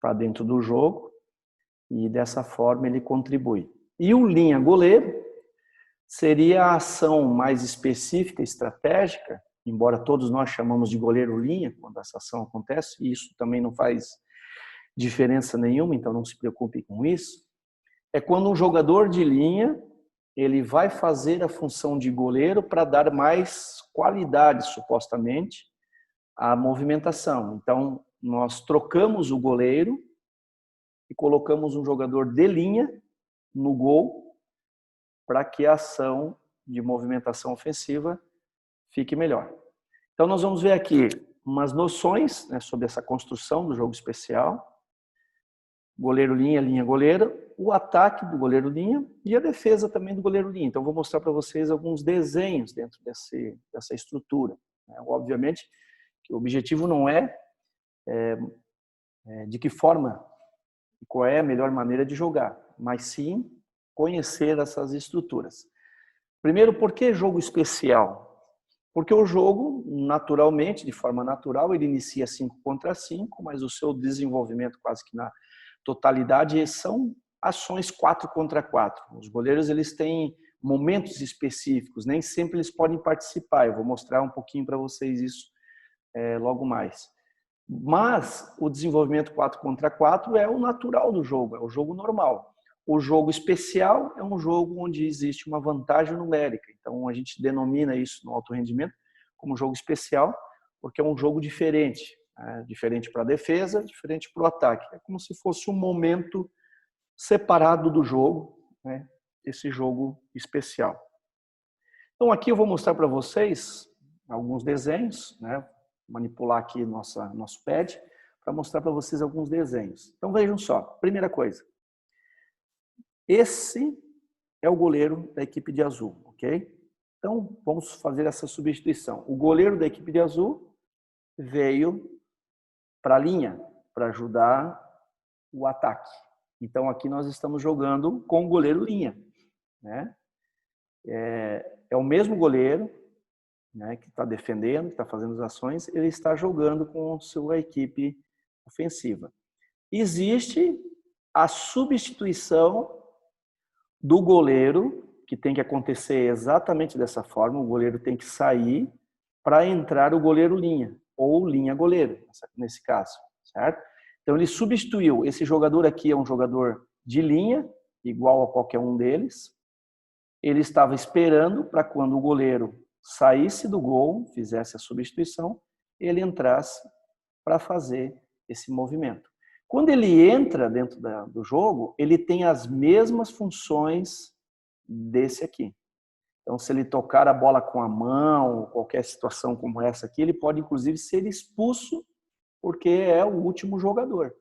Speaker 1: para dentro do jogo, e dessa forma ele contribui. E o linha-goleiro seria a ação mais específica, estratégica, embora todos nós chamamos de goleiro-linha quando essa ação acontece, e isso também não faz diferença nenhuma, então não se preocupe com isso. É quando um jogador de linha ele vai fazer a função de goleiro para dar mais qualidade, supostamente, à movimentação. Então, nós trocamos o goleiro e colocamos um jogador de linha no gol para que a ação de movimentação ofensiva fique melhor. Então, nós vamos ver aqui umas noções sobre essa construção do jogo especial. Goleiro-linha, linha-goleiro, o ataque do goleiro-linha e a defesa também do goleiro-linha. Então, vou mostrar para vocês alguns desenhos dentro dessa estrutura. Obviamente, que o objetivo não é de que forma e qual é a melhor maneira de jogar, mas sim conhecer essas estruturas. Primeiro, por que jogo especial? Porque o jogo, naturalmente, de forma natural, ele inicia 5 contra 5, mas o seu desenvolvimento quase que na totalidade são ações 4 contra 4. Os goleiros eles têm momentos específicos, nem sempre eles podem participar. Eu vou mostrar um pouquinho para vocês isso logo mais. Mas o desenvolvimento 4 contra 4 é o natural do jogo, é o jogo normal. O jogo especial é um jogo onde existe uma vantagem numérica. Então, a gente denomina isso no alto rendimento como jogo especial, porque é um jogo diferente. Diferente para a defesa, diferente para o ataque. É como se fosse um momento separado do jogo, esse jogo especial. Então, aqui eu vou mostrar para vocês alguns desenhos, manipular aqui nosso pad, para mostrar para vocês alguns desenhos. Então, vejam só. Primeira coisa. Esse é o goleiro da equipe de azul, ok? Então, vamos fazer essa substituição. O goleiro da equipe de azul veio para a linha, para ajudar o ataque. Então, aqui nós estamos jogando com o goleiro linha. É o mesmo goleiro que está defendendo, que está fazendo as ações, ele está jogando com sua equipe ofensiva. Existe a substituição do goleiro, que tem que acontecer exatamente dessa forma, o goleiro tem que sair para entrar o goleiro linha, ou linha-goleiro, nesse caso, certo? Então, ele substituiu. Esse jogador aqui é um jogador de linha, igual a qualquer um deles. Ele estava esperando para quando o goleiro saísse do gol, fizesse a substituição, ele entrasse para fazer esse movimento. Quando ele entra dentro do jogo, ele tem as mesmas funções desse aqui. Então, se ele tocar a bola com a mão, qualquer situação como essa aqui, ele pode, inclusive, ser expulso porque é o último jogador.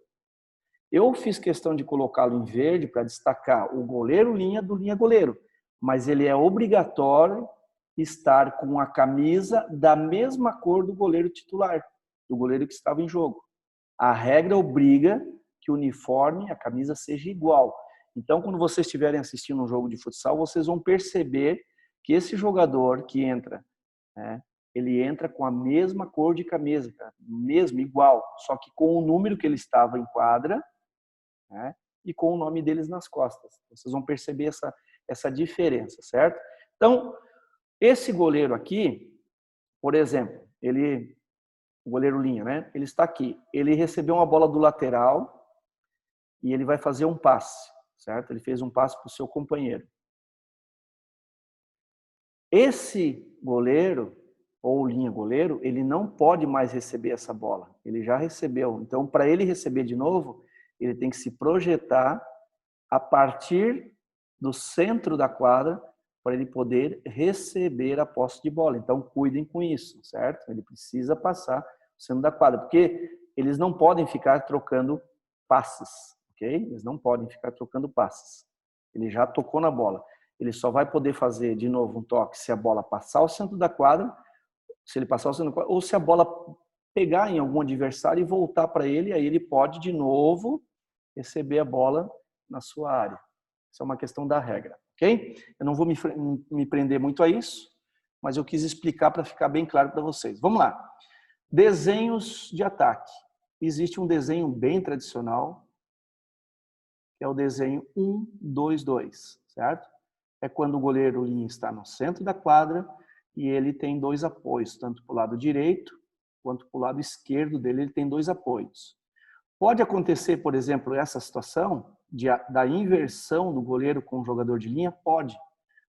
Speaker 1: Eu fiz questão de colocá-lo em verde para destacar o goleiro-linha do linha-goleiro, mas ele é obrigatório estar com a camisa da mesma cor do goleiro titular, do goleiro que estava em jogo. A regra obriga que o uniforme, a camisa, seja igual. Então, quando vocês estiverem assistindo um jogo de futsal, vocês vão perceber que esse jogador que entra, ele entra com a mesma cor de camisa, mesmo, igual, só que com o número que ele estava em quadra, e com o nome deles nas costas. Vocês vão perceber essa diferença, certo? Então, esse goleiro aqui, por exemplo, ele o goleiro linha, né? Ele está aqui. Ele recebeu uma bola do lateral e ele vai fazer um passe, certo? Ele fez um passe para o seu companheiro. Esse goleiro, ou linha goleiro, ele não pode mais receber essa bola. Ele já recebeu. Então, para ele receber de novo, ele tem que se projetar a partir do centro da quadra para ele poder receber a posse de bola. Então, cuidem com isso, certo? Ele precisa passar o centro da quadra, porque eles não podem ficar trocando passes, ok? Eles não podem ficar trocando passes. Ele já tocou na bola. Ele só vai poder fazer de novo um toque se a bola passar o centro da quadra, se ele passar o centro da quadra, ou se a bola pegar em algum adversário e voltar para ele, aí ele pode de novo receber a bola na sua área. Isso é uma questão da regra, ok? Eu não vou me prender muito a isso, mas eu quis explicar para ficar bem claro para vocês. Vamos lá. Desenhos de ataque. Existe um desenho bem tradicional, que é o desenho 1-2-2, certo? É quando o goleiro linha está no centro da quadra e ele tem dois apoios, tanto para o lado direito quanto para o lado esquerdo dele, ele tem dois apoios. Pode acontecer, por exemplo, essa situação da inversão do goleiro com o jogador de linha? Pode.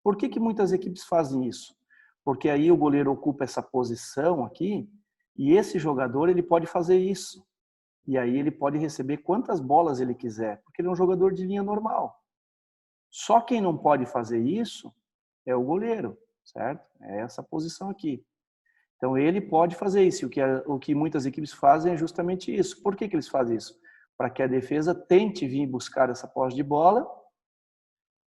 Speaker 1: Por que muitas equipes fazem isso? Porque aí o goleiro ocupa essa posição aqui e esse jogador ele pode fazer isso. E aí ele pode receber quantas bolas ele quiser, porque ele é um jogador de linha normal. Só quem não pode fazer isso é o goleiro, certo? É essa posição aqui. Então ele pode fazer isso. O que muitas equipes fazem é justamente isso. Por que eles fazem isso? Para que a defesa tente vir buscar essa posse de bola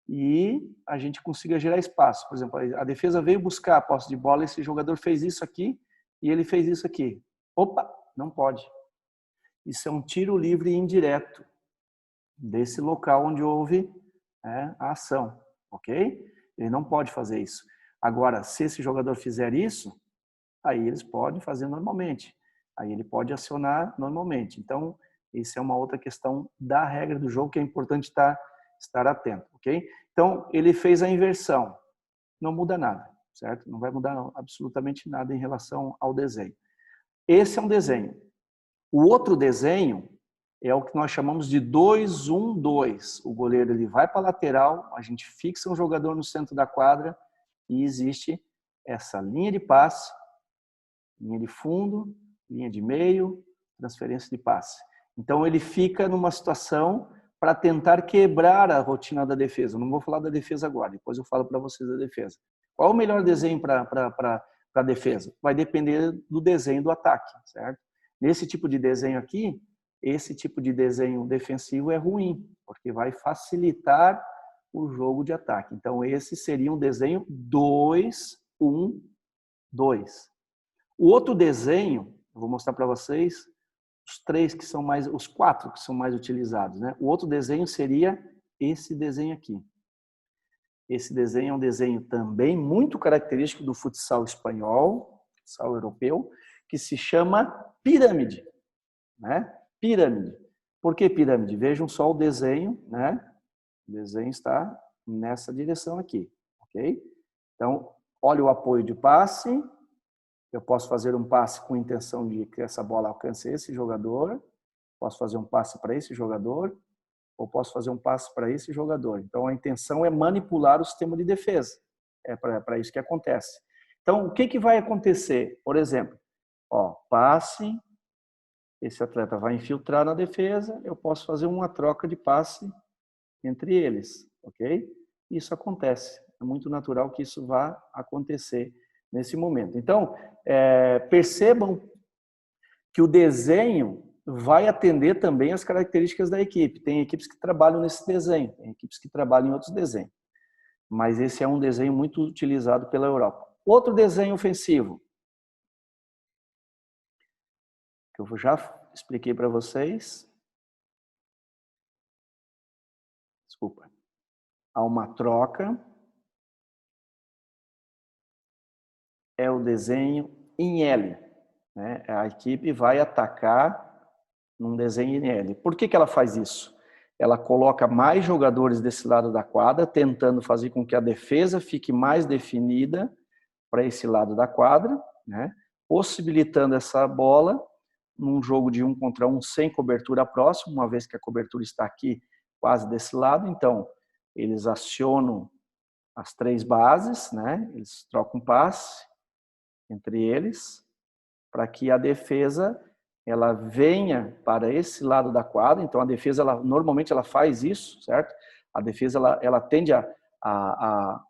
Speaker 1: e a gente consiga gerar espaço. Por exemplo, a defesa veio buscar a posse de bola, esse jogador fez isso aqui e ele fez isso aqui. Opa, não pode. Isso é um tiro livre indireto desse local onde houve a ação, ok? Ele não pode fazer isso. Agora, se esse jogador fizer isso, aí eles podem fazer normalmente. Aí ele pode acionar normalmente. Então, isso é uma outra questão da regra do jogo que é importante estar atento, ok? Então, ele fez a inversão. Não muda nada, certo? Não vai mudar absolutamente nada em relação ao desenho. Esse é um desenho. O outro desenho é o que nós chamamos de 2-1-2. O goleiro ele vai para a lateral, a gente fixa um jogador no centro da quadra e existe essa linha de passe, linha de fundo, linha de meio, transferência de passe. Então ele fica numa situação para tentar quebrar a rotina da defesa. Não vou falar da defesa agora, depois eu falo para vocês da defesa. Qual é o melhor desenho para a defesa? Vai depender do desenho do ataque, certo? Nesse tipo de desenho aqui, esse tipo de desenho defensivo é ruim, porque vai facilitar o jogo de ataque. Então, esse seria um desenho 2-1-2. O outro desenho, eu vou mostrar para vocês os quatro que são mais utilizados, né? O outro desenho seria esse desenho aqui. Esse desenho é um desenho também muito característico do futsal espanhol, futsal europeu, que se chama pirâmide, né? Pirâmide. Por que pirâmide? Vejam só o desenho, né? O desenho está nessa direção aqui, ok? Então, olha o apoio de passe. Eu posso fazer um passe com intenção de que essa bola alcance esse jogador. Posso fazer um passe para esse jogador. Ou posso fazer um passe para esse jogador. Então, a intenção é manipular o sistema de defesa. É para isso que acontece. Então, o que vai acontecer? Por exemplo, passe, esse atleta vai infiltrar na defesa, eu posso fazer uma troca de passe entre eles, ok? Isso acontece. É muito natural que isso vá acontecer nesse momento. Então, percebam que o desenho vai atender também as características da equipe. Tem equipes que trabalham nesse desenho, tem equipes que trabalham em outros desenhos. Mas esse é um desenho muito utilizado pela Europa. Outro desenho ofensivo, que eu já expliquei para vocês. Desculpa. Há uma troca. É o desenho em L. Né? A equipe vai atacar num desenho em L. Por que ela faz isso? Ela coloca mais jogadores desse lado da quadra, tentando fazer com que a defesa fique mais definida para esse lado da quadra, né? possibilitando essa bola num jogo de 1 contra 1 sem cobertura próxima, uma vez que a cobertura está aqui quase desse lado. Então, eles acionam as 3 bases, né? Eles trocam passe entre eles, para que a defesa ela venha para esse lado da quadra. Então, a defesa, normalmente, ela faz isso, certo? A defesa, ela tende a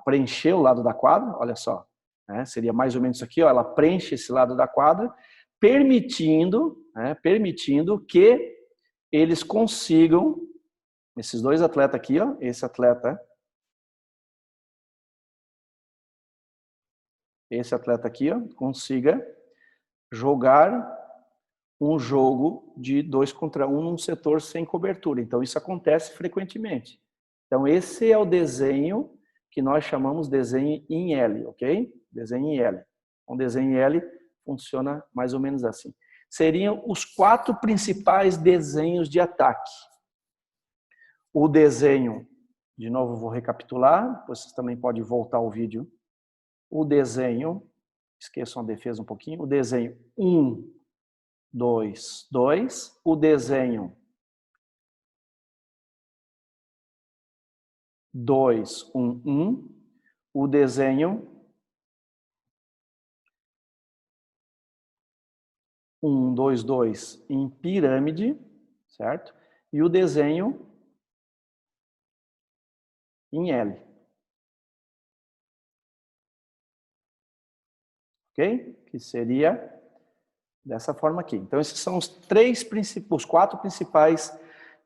Speaker 1: preencher o lado da quadra, olha só, né? Seria mais ou menos isso aqui, ó, ela preenche esse lado da quadra, permitindo que eles consigam, esses 2 atletas aqui, ó, esse atleta aqui, ó, consiga jogar um jogo de 2 contra 1 num setor sem cobertura. Então, isso acontece frequentemente. Então, esse é o desenho que nós chamamos de desenho em L, ok? Desenho em L. Um desenho em L funciona mais ou menos assim. Seriam os 4 principais desenhos de ataque. O desenho, de novo vou recapitular, vocês também podem voltar ao vídeo. O desenho, esqueçam a defesa um pouquinho, o desenho 1, 2, 2, o desenho 2, 1, 1, o desenho 1, 2, 2 em pirâmide, certo? E o desenho em L. Ok? Que seria dessa forma aqui. Então, esses são os 4 principais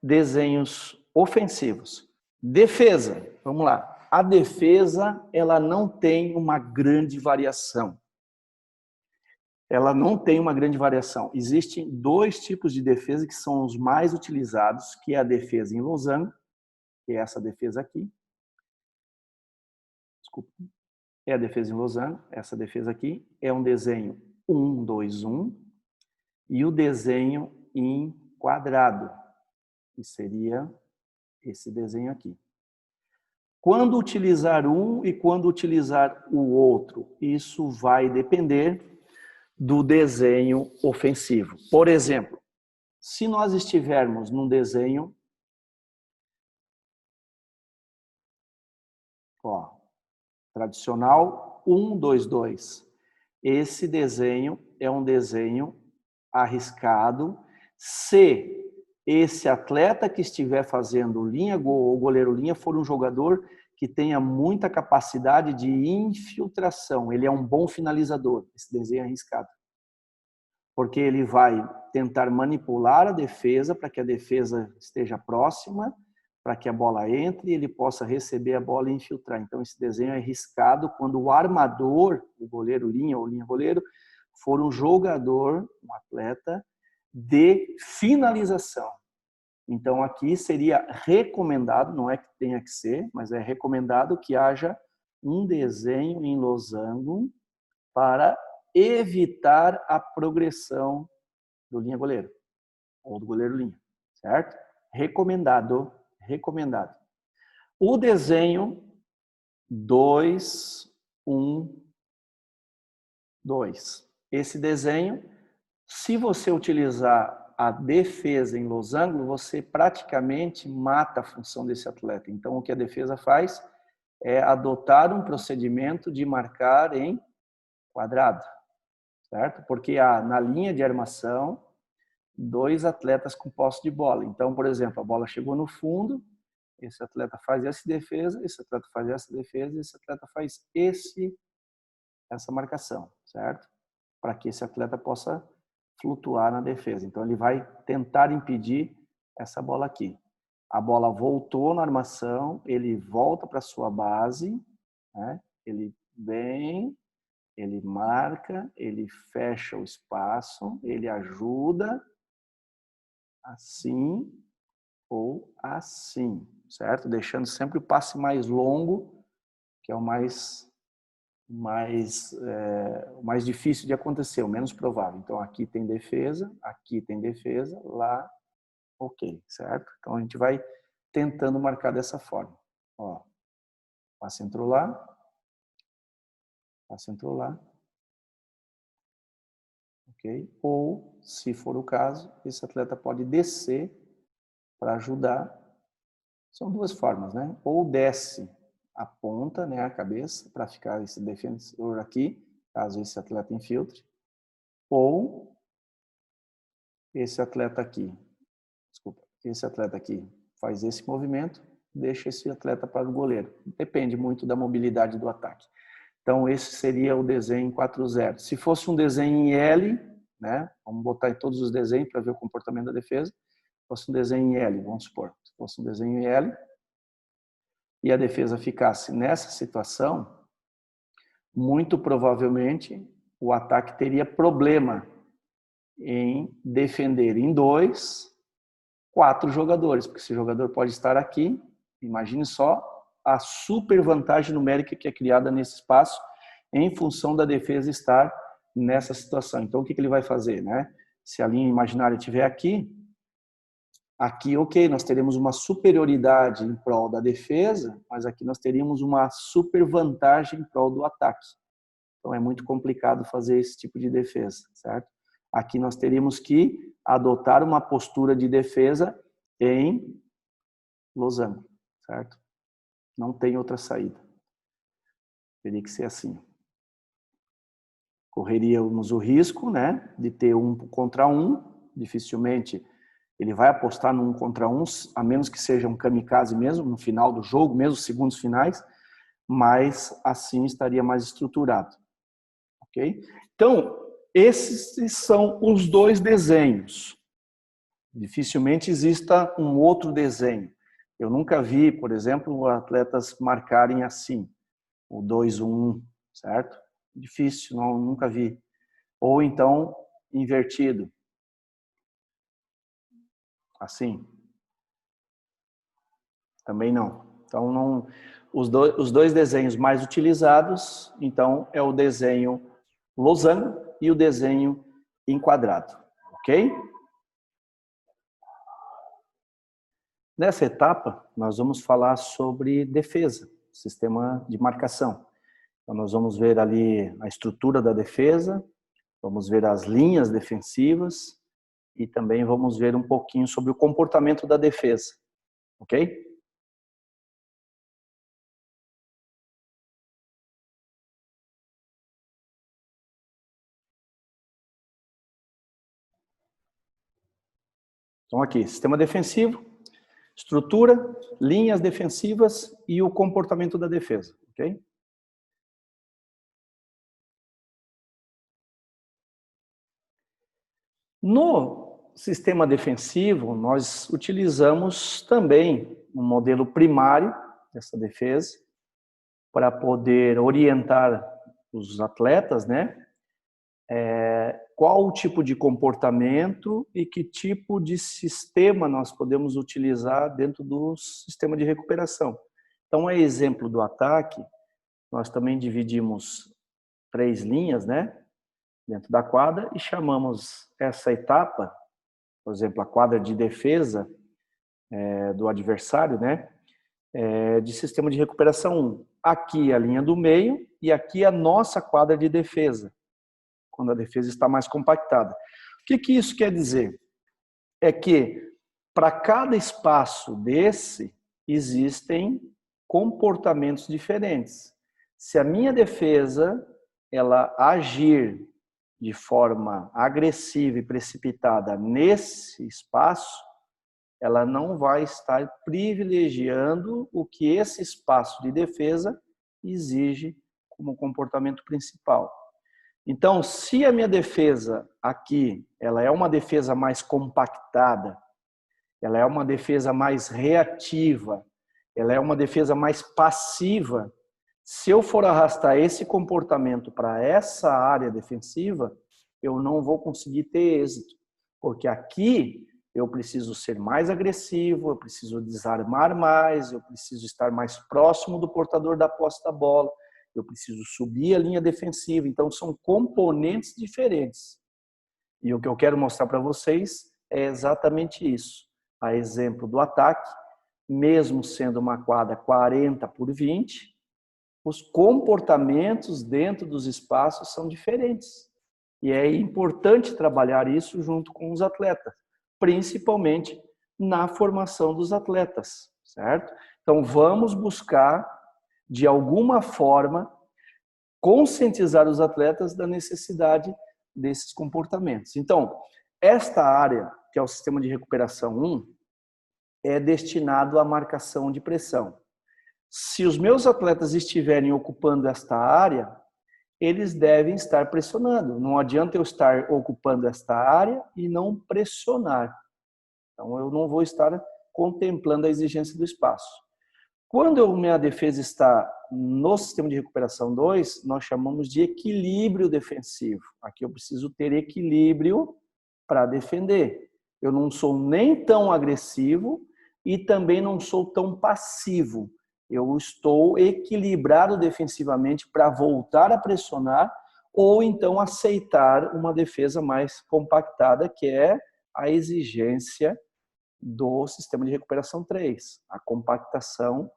Speaker 1: desenhos ofensivos. Defesa, vamos lá. A defesa, ela não tem uma grande variação. Ela não tem uma grande variação. Existem 2 tipos de defesa que são os mais utilizados, que é a defesa em losango, que é essa defesa aqui. Desculpa. É a defesa em losango, essa defesa aqui. É um desenho 1, 2, 1. E o desenho em quadrado, que seria esse desenho aqui. Quando utilizar um e quando utilizar o outro, isso vai depender do desenho ofensivo. Por exemplo, se nós estivermos num desenho, ó, tradicional 1, 2, 2. Esse desenho é um desenho arriscado se esse atleta que estiver fazendo linha gol ou goleiro linha for um jogador que tenha muita capacidade de infiltração. Ele é um bom finalizador. Esse desenho é arriscado. Porque ele vai tentar manipular a defesa para que a defesa esteja próxima, para que a bola entre e ele possa receber a bola e infiltrar. Então, esse desenho é arriscado quando o armador, o goleiro linha ou linha goleiro, for um jogador, um atleta, de finalização. Então, aqui seria recomendado, não é que tenha que ser, mas é recomendado que haja um desenho em losango para evitar a progressão do linha goleiro ou do goleiro linha, certo? Recomendado, recomendado. O desenho 2, 1, 2. Esse desenho, se você utilizar a defesa em losango, você praticamente mata a função desse atleta. Então, o que a defesa faz é adotar um procedimento de marcar em quadrado, certo? Porque há na linha de armação 2 atletas com posse de bola. Então, por exemplo, a bola chegou no fundo, esse atleta faz essa defesa, esse atleta faz essa defesa, esse atleta faz essa marcação, certo? Para que esse atleta possa flutuar na defesa. Então, ele vai tentar impedir essa bola aqui. A bola voltou na armação, ele volta para sua base, né? Ele vem, ele marca, ele fecha o espaço, ele ajuda assim ou assim, certo? Deixando sempre o passe mais longo, que é o mais difícil de acontecer, o menos provável. Então, aqui tem defesa, lá, ok, certo? Então, a gente vai tentando marcar dessa forma. Ó, passe entrou lá, ok? Ou, se for o caso, esse atleta pode descer para ajudar. São duas formas, né? Ou desce a ponta, né, a cabeça, para ficar esse defensor aqui, caso esse atleta infiltre, ou esse atleta aqui, desculpa, esse atleta aqui faz esse movimento, deixa esse atleta para o goleiro. Depende muito da mobilidade do ataque. Então, esse seria o desenho em 4-0. Se fosse um desenho em L, né, vamos botar em todos os desenhos para ver o comportamento da defesa, se fosse um desenho em L, vamos supor, se fosse um desenho em L, e a defesa ficasse nessa situação, muito provavelmente o ataque teria problema em defender em 2, 4 jogadores, porque esse jogador pode estar aqui, imagine só a super vantagem numérica que é criada nesse espaço em função da defesa estar nessa situação. Então, o que ele vai fazer, né? Se a linha imaginária estiver aqui, ok, nós teremos uma superioridade em prol da defesa, mas aqui nós teríamos uma super vantagem em prol do ataque. Então, é muito complicado fazer esse tipo de defesa, certo? Aqui nós teríamos que adotar uma postura de defesa em losango, certo? Não tem outra saída. Teria que ser assim. Correríamos o risco, né, de ter 1 contra 1. Dificilmente ele vai apostar no 1 contra 1, a menos que seja um kamikaze mesmo, no final do jogo, mesmo segundos finais, mas assim estaria mais estruturado. Ok? Então, esses são os 2 desenhos. Dificilmente exista um outro desenho. Eu nunca vi, por exemplo, atletas marcarem assim, o 2-1, certo? Difícil, nunca vi. Ou então, invertido. Assim. Também não. Então, não, os dois desenhos mais utilizados, então, é o desenho losango e o desenho enquadrado. Ok? Nessa etapa, nós vamos falar sobre defesa, sistema de marcação. Então, nós vamos ver ali a estrutura da defesa, vamos ver as linhas defensivas e também vamos ver um pouquinho sobre o comportamento da defesa. Ok? Então, aqui, sistema defensivo, estrutura, linhas defensivas e o comportamento da defesa, ok? No sistema defensivo, nós utilizamos também um modelo primário dessa defesa para poder orientar os atletas, né? Qual o tipo de comportamento e que tipo de sistema nós podemos utilizar dentro do sistema de recuperação. Então, é exemplo do ataque, nós também dividimos 3 linhas, né, dentro da quadra e chamamos essa etapa, por exemplo, a quadra de defesa do adversário, né, de sistema de recuperação 1. Aqui a linha do meio e aqui a nossa quadra de defesa, quando a defesa está mais compactada. O que isso quer dizer? É que para cada espaço desse existem comportamentos diferentes. Se a minha defesa ela agir de forma agressiva e precipitada nesse espaço, ela não vai estar privilegiando o que esse espaço de defesa exige como comportamento principal. Então, se a minha defesa aqui, ela é uma defesa mais compactada, ela é uma defesa mais reativa, ela é uma defesa mais passiva, se eu for arrastar esse comportamento para essa área defensiva, eu não vou conseguir ter êxito. Porque aqui eu preciso ser mais agressivo, eu preciso desarmar mais, eu preciso estar mais próximo do portador da posse da bola, eu preciso subir a linha defensiva. Então, são componentes diferentes. E o que eu quero mostrar para vocês é exatamente isso. A exemplo do ataque, mesmo sendo uma quadra 40-20, os comportamentos dentro dos espaços são diferentes. E é importante trabalhar isso junto com os atletas, principalmente na formação dos atletas, certo? Então, vamos buscar, de alguma forma, conscientizar os atletas da necessidade desses comportamentos. Então, esta área, que é o sistema de recuperação 1, é destinado à marcação de pressão. Se os meus atletas estiverem ocupando esta área, eles devem estar pressionando. Não adianta eu estar ocupando esta área e não pressionar. Então, eu não vou estar contemplando a exigência do espaço. Quando a minha defesa está no sistema de recuperação 2, nós chamamos de equilíbrio defensivo. Aqui eu preciso ter equilíbrio para defender. Eu não sou nem tão agressivo e também não sou tão passivo. Eu estou equilibrado defensivamente para voltar a pressionar ou então aceitar uma defesa mais compactada, que é a exigência do sistema de recuperação 3, a compactação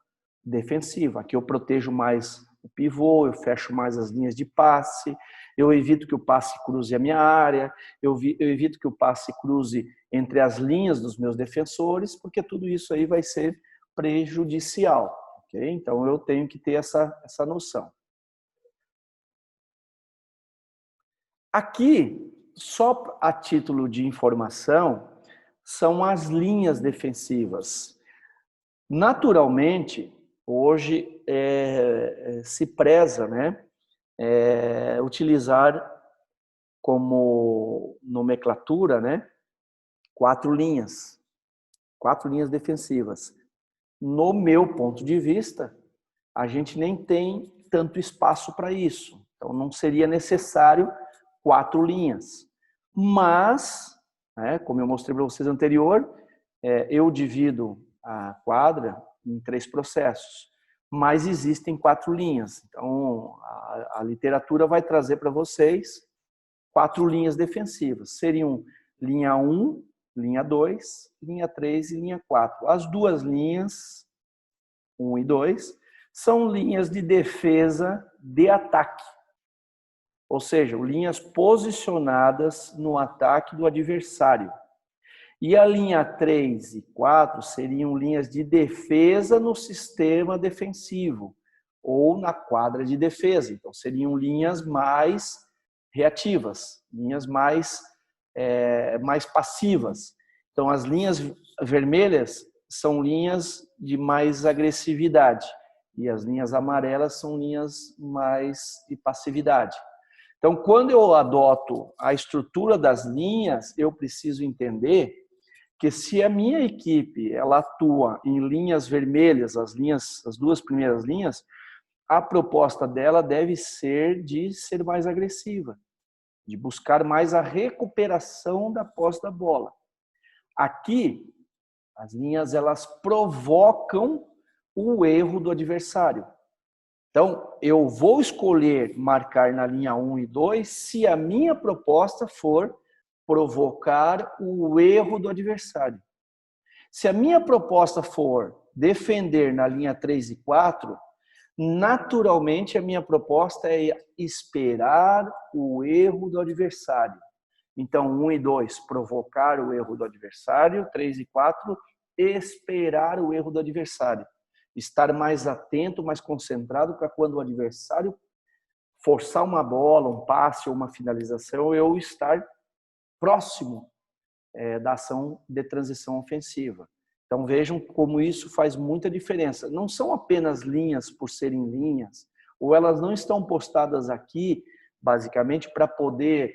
Speaker 1: defensiva. Aqui eu protejo mais o pivô, eu fecho mais as linhas de passe, eu evito que o passe cruze a minha área, eu evito que o passe cruze entre as linhas dos meus defensores, porque tudo isso aí vai ser prejudicial. Okay? Então, eu tenho que ter essa noção. Aqui, só a título de informação, são as linhas defensivas. Naturalmente, hoje se preza, né, utilizar como nomenclatura, né, 4 linhas defensivas. No meu ponto de vista, a gente nem tem tanto espaço para isso. Então, não seria necessário 4 linhas. Mas, como eu mostrei para vocês anterior, eu divido a quadra em 3 processos. Mas existem 4 linhas. Então, a literatura vai trazer para vocês 4 linhas defensivas. Seriam linha 1, linha 2, linha 3 e linha 4. As 2 linhas, 1 e 2, são linhas de defesa de ataque. Ou seja, linhas posicionadas no ataque do adversário. E a linha 3 e 4 seriam linhas de defesa no sistema defensivo ou na quadra de defesa. Então, seriam linhas mais reativas, linhas mais passivas. Então, as linhas vermelhas são linhas de mais agressividade e as linhas amarelas são linhas mais de passividade. Então, quando eu adoto a estrutura das linhas, eu preciso entender que se a minha equipe ela atua em linhas vermelhas, as 2 primeiras linhas, a proposta dela deve ser de ser mais agressiva, de buscar mais a recuperação da posse da bola. Aqui, as linhas elas provocam o erro do adversário. Então, eu vou escolher marcar na linha 1 e 2 se a minha proposta for provocar o erro do adversário. Se a minha proposta for defender na linha 3 e 4, naturalmente a minha proposta é esperar o erro do adversário. Então, 1 e 2, provocar o erro do adversário. 3 e 4, esperar o erro do adversário. Estar mais atento, mais concentrado para quando o adversário forçar uma bola, um passe ou uma finalização, eu estar próximo da ação de transição ofensiva. Então, vejam como isso faz muita diferença. Não são apenas linhas por serem linhas, ou elas não estão postadas aqui, basicamente, para poder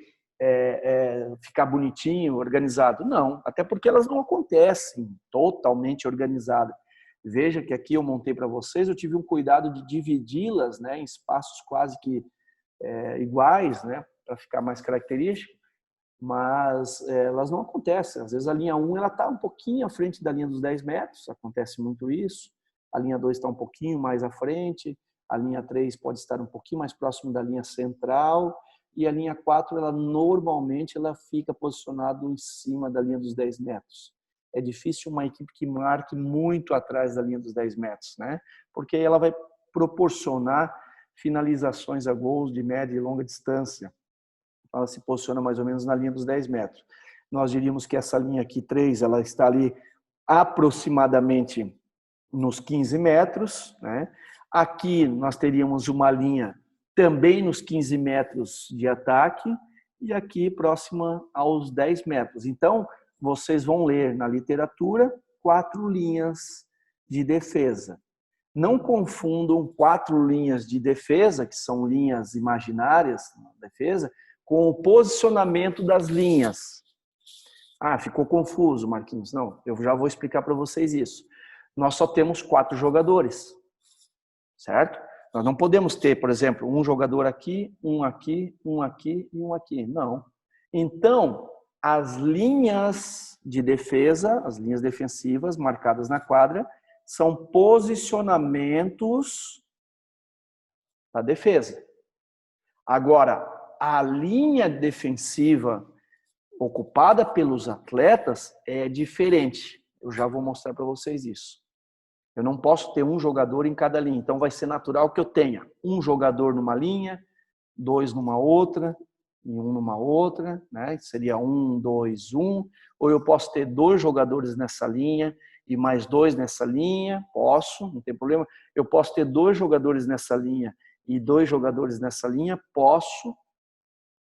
Speaker 1: ficar bonitinho, organizado. Não, até porque elas não acontecem totalmente organizadas. Veja que aqui eu montei para vocês, eu tive um cuidado de dividi-las, né, em espaços quase que iguais, né, para ficar mais característico, mas elas não acontecem. Às vezes a linha 1 está um pouquinho à frente da linha dos 10 metros, acontece muito isso. A linha 2 está um pouquinho mais à frente, a linha 3 pode estar um pouquinho mais próximo da linha central, e a linha 4, normalmente, fica posicionada em cima da linha dos 10 metros. É difícil uma equipe que marque muito atrás da linha dos 10 metros, né? Porque ela vai proporcionar finalizações a gols de média e longa distância. ela se posiciona mais ou menos na linha dos 10 metros. Nós diríamos que essa linha aqui, 3, ela está ali aproximadamente nos 15 metros, né? Aqui nós teríamos uma linha também nos 15 metros de ataque e aqui próxima aos 10 metros. Então, vocês vão ler na literatura 4 linhas de defesa. Não confundam 4 linhas de defesa, que são linhas imaginárias na defesa, com o posicionamento das linhas. Ah, ficou confuso, Marquinhos. Não, eu já vou explicar para vocês isso. Nós só temos 4 jogadores, certo? Nós não podemos ter, por exemplo, um jogador aqui, um aqui, um aqui e um aqui. Não. Então, as linhas de defesa, as linhas defensivas marcadas na quadra, são posicionamentos da defesa. Agora, a linha defensiva ocupada pelos atletas é diferente. Eu já vou mostrar para vocês isso. Eu não posso ter um jogador em cada linha. Então, vai ser natural que eu tenha um jogador numa linha, 2 numa outra e 1 numa outra, né? Seria 1, 2, 1. Ou eu posso ter 2 jogadores nessa linha e mais 2 nessa linha. Posso, não tem problema. Eu posso ter 2 jogadores nessa linha e 2 jogadores nessa linha. Posso.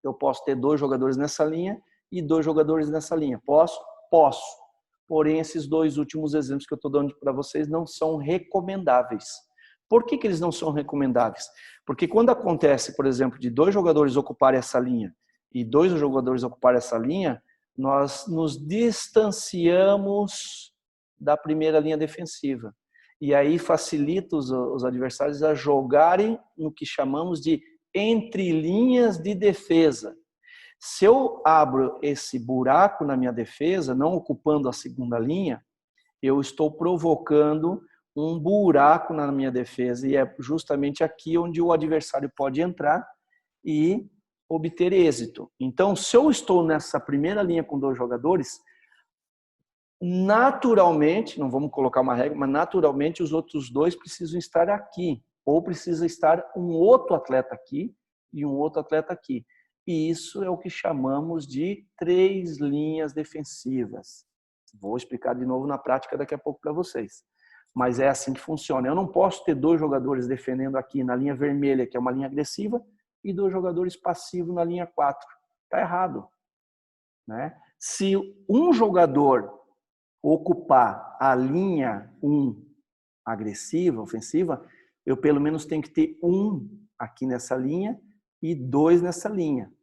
Speaker 1: Eu posso ter 2 jogadores nessa linha e 2 jogadores nessa linha. Posso? Posso. Porém, esses 2 últimos exemplos que eu estou dando para vocês não são recomendáveis. Por que eles não são recomendáveis? Porque quando acontece, por exemplo, de 2 jogadores ocuparem essa linha e 2 jogadores ocuparem essa linha, nós nos distanciamos da primeira linha defensiva. E aí facilita os adversários a jogarem no que chamamos de entrelinhas de defesa. Se eu abro esse buraco na minha defesa, não ocupando a segunda linha, eu estou provocando um buraco na minha defesa e é justamente aqui onde o adversário pode entrar e obter êxito. Então, se eu estou nessa primeira linha com 2 jogadores, naturalmente, não vamos colocar uma regra, mas naturalmente os outros 2 precisam estar aqui, ou precisa estar um outro atleta aqui e um outro atleta aqui. E isso é o que chamamos de 3 linhas defensivas. Vou explicar de novo na prática daqui a pouco para vocês. Mas é assim que funciona. Eu não posso ter 2 jogadores defendendo aqui na linha vermelha, que é uma linha agressiva, e 2 jogadores passivos na linha 4. Está errado, né? Se um jogador ocupar a linha 1 agressiva, ofensiva, eu pelo menos tenho que ter 1 aqui nessa linha e 2 nessa linha.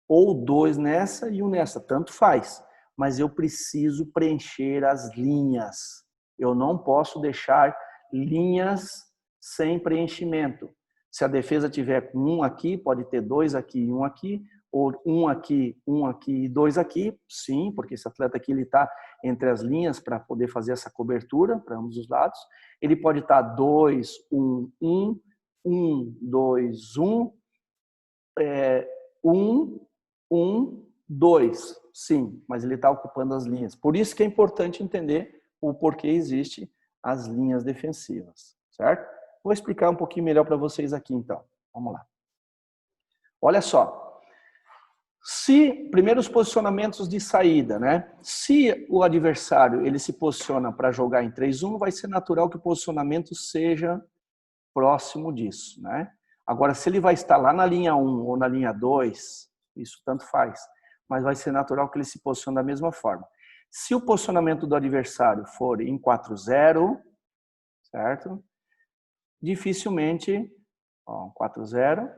Speaker 1: Ou 2 nessa e 1 nessa, tanto faz. Mas eu preciso preencher as linhas. Eu não posso deixar linhas sem preenchimento. Se a defesa tiver 1 aqui, pode ter 2 aqui e 1 aqui, ou 1 aqui e 2 aqui, sim, porque esse atleta aqui está entre as linhas para poder fazer essa cobertura para ambos os lados. Ele pode estar 2, 1, 1, 1, 2, 1, 1, 1, 2, sim, mas ele está ocupando as linhas. Por isso que é importante entender o porquê existe as linhas defensivas, certo? Vou explicar um pouquinho melhor para vocês aqui, então. Vamos lá. Olha só. Primeiros posicionamentos de saída, né? Se o adversário ele se posiciona para jogar em 3-1, vai ser natural que o posicionamento seja próximo disso, né? Agora, se ele vai estar lá na linha 1 ou na linha 2, isso tanto faz, mas vai ser natural que ele se posicione da mesma forma. Se o posicionamento do adversário for em 4-0, certo? Dificilmente, 4-0,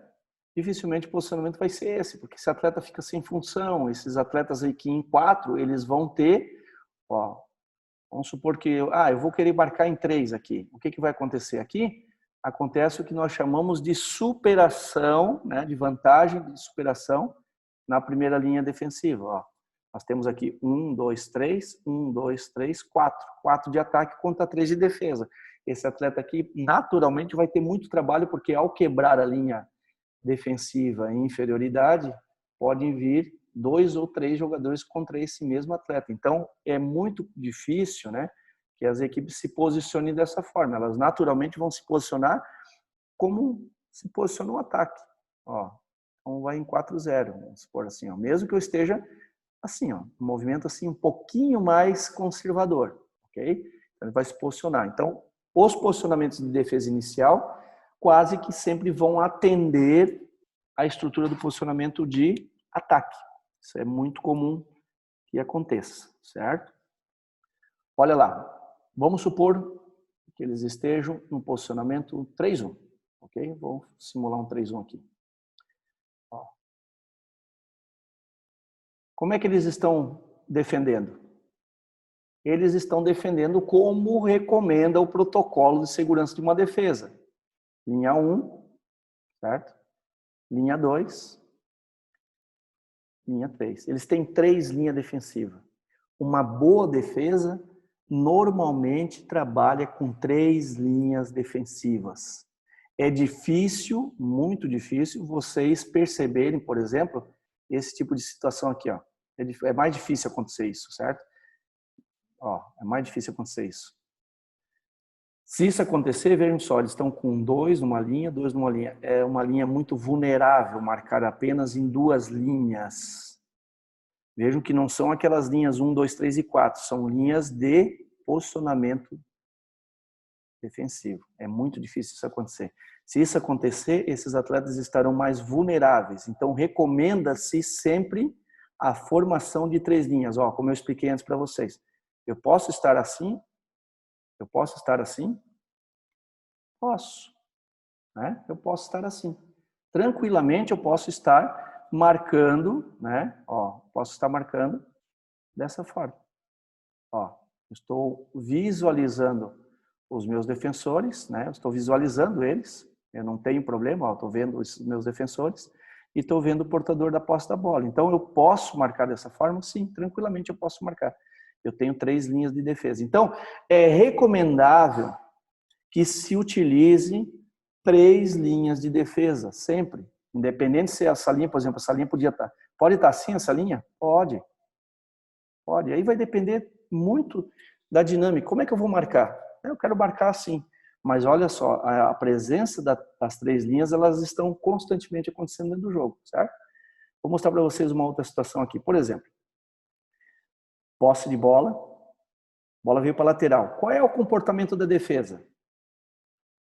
Speaker 1: dificilmente o posicionamento vai ser esse, porque esse atleta fica sem função. Esses atletas aqui em 4, eles vão ter, vamos supor que eu vou querer marcar em 3 aqui. O que vai acontecer aqui? Acontece o que nós chamamos de superação, né, de vantagem de superação na primeira linha defensiva. Nós temos aqui 1, 2, 3, 1, 2, 3, 4. 4 de ataque contra 3 de defesa. Esse atleta aqui, naturalmente, vai ter muito trabalho, porque ao quebrar a linha defensiva em inferioridade, podem vir 2 ou 3 jogadores contra esse mesmo atleta. Então, é muito difícil, né, que as equipes se posicionem dessa forma. Elas naturalmente vão se posicionar como se posiciona o ataque. Então, Então vai em 4-0, vamos supor assim, ó. Mesmo que eu esteja assim, ó, um movimento assim um pouquinho mais conservador, ok? Então ele vai se posicionar. Então, os posicionamentos de defesa inicial quase que sempre vão atender a estrutura do posicionamento de ataque. Isso é muito comum que aconteça, certo? Olha lá, vamos supor que eles estejam no posicionamento 3-1, ok? Vou simular um 3-1 aqui. Ó. Como é que eles estão defendendo? Eles estão defendendo como recomenda o protocolo de segurança de uma defesa. Linha 1, certo? Linha 2, linha 3. Eles têm 3 linhas defensivas. Uma boa defesa normalmente trabalha com 3 linhas defensivas. É difícil, muito difícil, vocês perceberem, por exemplo, esse tipo de situação aqui, ó. É mais difícil acontecer isso, certo? Ó, é mais difícil acontecer isso. Se isso acontecer, vejam só, eles estão com 2 numa linha, 2 numa linha. É uma linha muito vulnerável, marcar apenas em 2 linhas. Vejam que não são aquelas linhas 1, 2, 3 e 4, são linhas de posicionamento defensivo. É muito difícil isso acontecer. Se isso acontecer, esses atletas estarão mais vulneráveis. Então, recomenda-se sempre a formação de 3 linhas. Ó, como eu expliquei antes para vocês. Eu posso estar assim? Eu posso estar assim? Posso. Né? Eu posso estar assim. Tranquilamente eu posso estar marcando, né? Ó, posso estar marcando dessa forma. Ó, estou visualizando os meus defensores, né? Eu estou visualizando eles. Eu não tenho problema, ó, estou vendo os meus defensores e estou vendo o portador da posse da bola. Então eu posso marcar dessa forma? Sim, tranquilamente eu posso marcar. Eu tenho 3 linhas de defesa. Então é recomendável que se utilize 3 linhas de defesa, sempre. Independente se essa linha, por exemplo, essa linha podia estar... Pode estar assim essa linha? Pode. Pode. Aí vai depender muito da dinâmica. Como é que eu vou marcar? Eu quero marcar assim. Mas olha só, a presença das 3 linhas, elas estão constantemente acontecendo dentro do jogo, certo? Vou mostrar para vocês uma outra situação aqui. Por exemplo, posse de bola, bola veio para a lateral. Qual é o comportamento da defesa?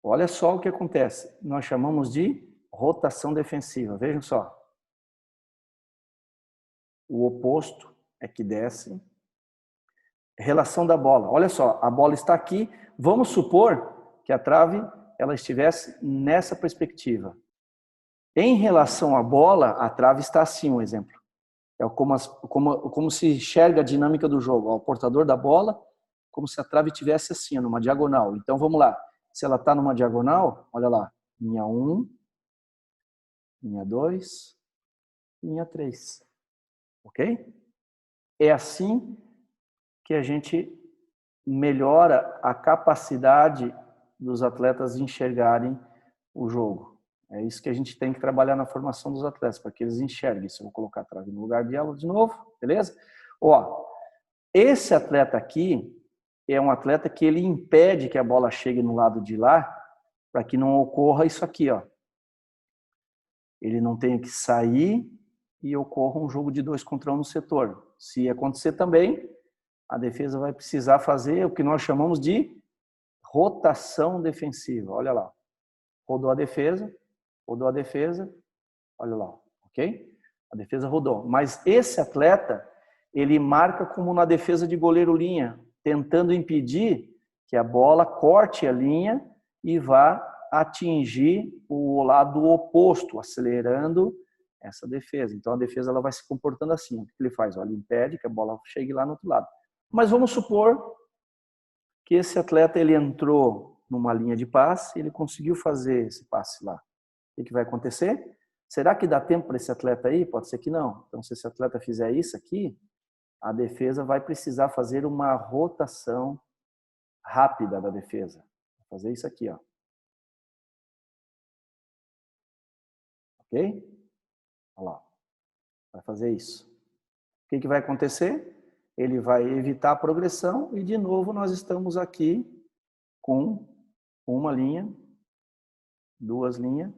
Speaker 1: Olha só o que acontece. Nós chamamos de rotação defensiva. Vejam só. O oposto é que desce. Relação da bola. Olha só, a bola está aqui. Vamos supor que a trave ela estivesse nessa perspectiva. Em relação à bola, a trave está assim, um exemplo. É como se enxerga a dinâmica do jogo. O portador da bola, como se a trave estivesse assim, numa diagonal. Então, vamos lá. Se ela está numa diagonal, olha lá. Linha 1, linha 2, linha 3. Ok? É assim que a gente melhora a capacidade dos atletas de enxergarem o jogo. É isso que a gente tem que trabalhar na formação dos atletas, para que eles enxerguem. Se eu vou colocar a trave no lugar dela de novo, beleza? Ó, esse atleta aqui é um atleta que ele impede que a bola chegue no lado de lá, para que não ocorra isso aqui, ó. Ele não tenha que sair e ocorra um jogo de 2 contra 1 no setor. Se acontecer também, a defesa vai precisar fazer o que nós chamamos de rotação defensiva. Olha lá. Rodou a defesa, olha lá, ok? A defesa rodou. Mas esse atleta, ele marca como na defesa de goleiro-linha, tentando impedir que a bola corte a linha e vá atingir o lado oposto, acelerando essa defesa. Então a defesa ela vai se comportando assim. O que ele faz? Ele impede que a bola chegue lá no outro lado. Mas vamos supor que esse atleta ele entrou numa linha de passe, ele conseguiu fazer esse passe lá. O que vai acontecer? Será que dá tempo para esse atleta aí? Pode ser que não. Então, se esse atleta fizer isso aqui, a defesa vai precisar fazer uma rotação rápida da defesa. Vai fazer isso aqui, ó. Ok? Olha lá. Vai fazer isso. O que vai acontecer? Ele vai evitar a progressão e, de novo, nós estamos aqui com uma linha, 2 linhas,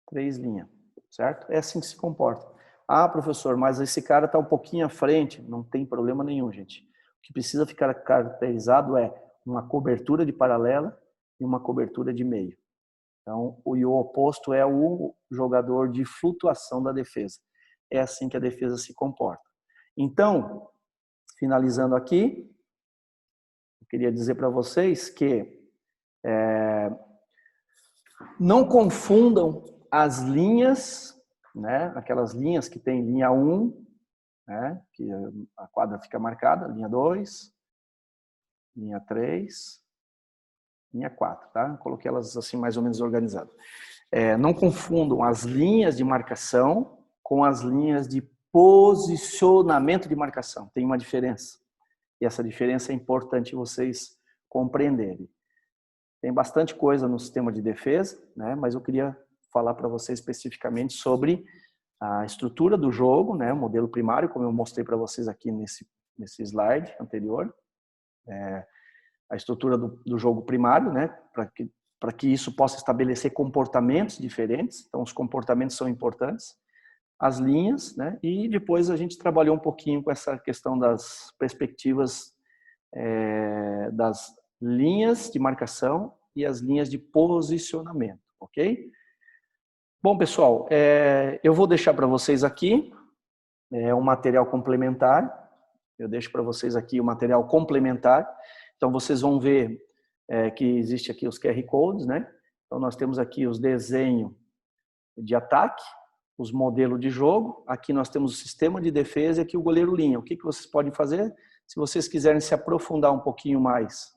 Speaker 1: 3 linhas. certo? É assim que se comporta. Ah, professor, mas esse cara está um pouquinho à frente. Não tem problema nenhum, gente. O que precisa ficar caracterizado é uma cobertura de paralela e uma cobertura de meio. Então, o oposto é o jogador de flutuação da defesa. É assim que a defesa se comporta. Então, finalizando aqui, eu queria dizer para vocês que não confundam as linhas, né? Aquelas linhas que tem linha 1, né? Que a quadra fica marcada, linha 2, linha 3, linha 4, tá? Coloquei elas assim mais ou menos organizadas. Não confundam as linhas de marcação com as linhas de posicionamento de marcação. Tem uma diferença. E essa diferença é importante vocês compreenderem. Tem bastante coisa no sistema de defesa, né? Mas eu queria falar para vocês especificamente sobre a estrutura do jogo, né? O modelo primário, como eu mostrei para vocês aqui nesse slide anterior. A estrutura do jogo primário, né? Para que isso possa estabelecer comportamentos diferentes. Então, os comportamentos são importantes. As linhas, né? E depois a gente trabalhou um pouquinho com essa questão das perspectivas das linhas de marcação e as linhas de posicionamento, ok? Bom, pessoal, eu vou deixar para vocês aqui um material complementar. Eu deixo para vocês aqui o material complementar. Então, vocês vão ver que existe aqui os QR Codes, né? Então, nós temos aqui os desenhos de ataque, os modelos de jogo. Aqui nós temos o sistema de defesa e aqui o goleiro linha. O que vocês podem fazer? Se vocês quiserem se aprofundar um pouquinho mais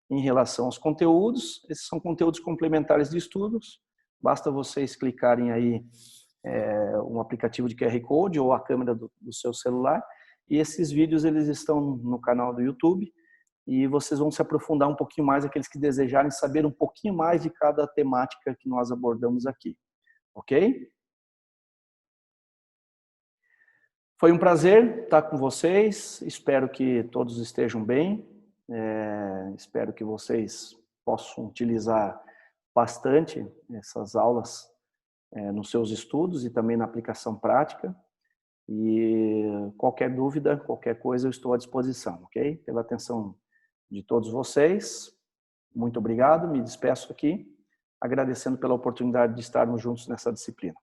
Speaker 1: em relação aos conteúdos, esses são conteúdos complementares de estudos. Basta vocês clicarem aí um aplicativo de QR Code ou a câmera do seu celular. E esses vídeos eles estão no canal do YouTube e vocês vão se aprofundar um pouquinho mais, aqueles que desejarem saber um pouquinho mais de cada temática que nós abordamos aqui. Ok? Foi um prazer estar com vocês. Espero que todos estejam bem. Espero que vocês possam utilizar bastante essas aulas nos seus estudos e também na aplicação prática. E qualquer dúvida, qualquer coisa, eu estou à disposição, ok? Pela atenção de todos vocês. Muito obrigado. Me despeço aqui, agradecendo pela oportunidade de estarmos juntos nessa disciplina.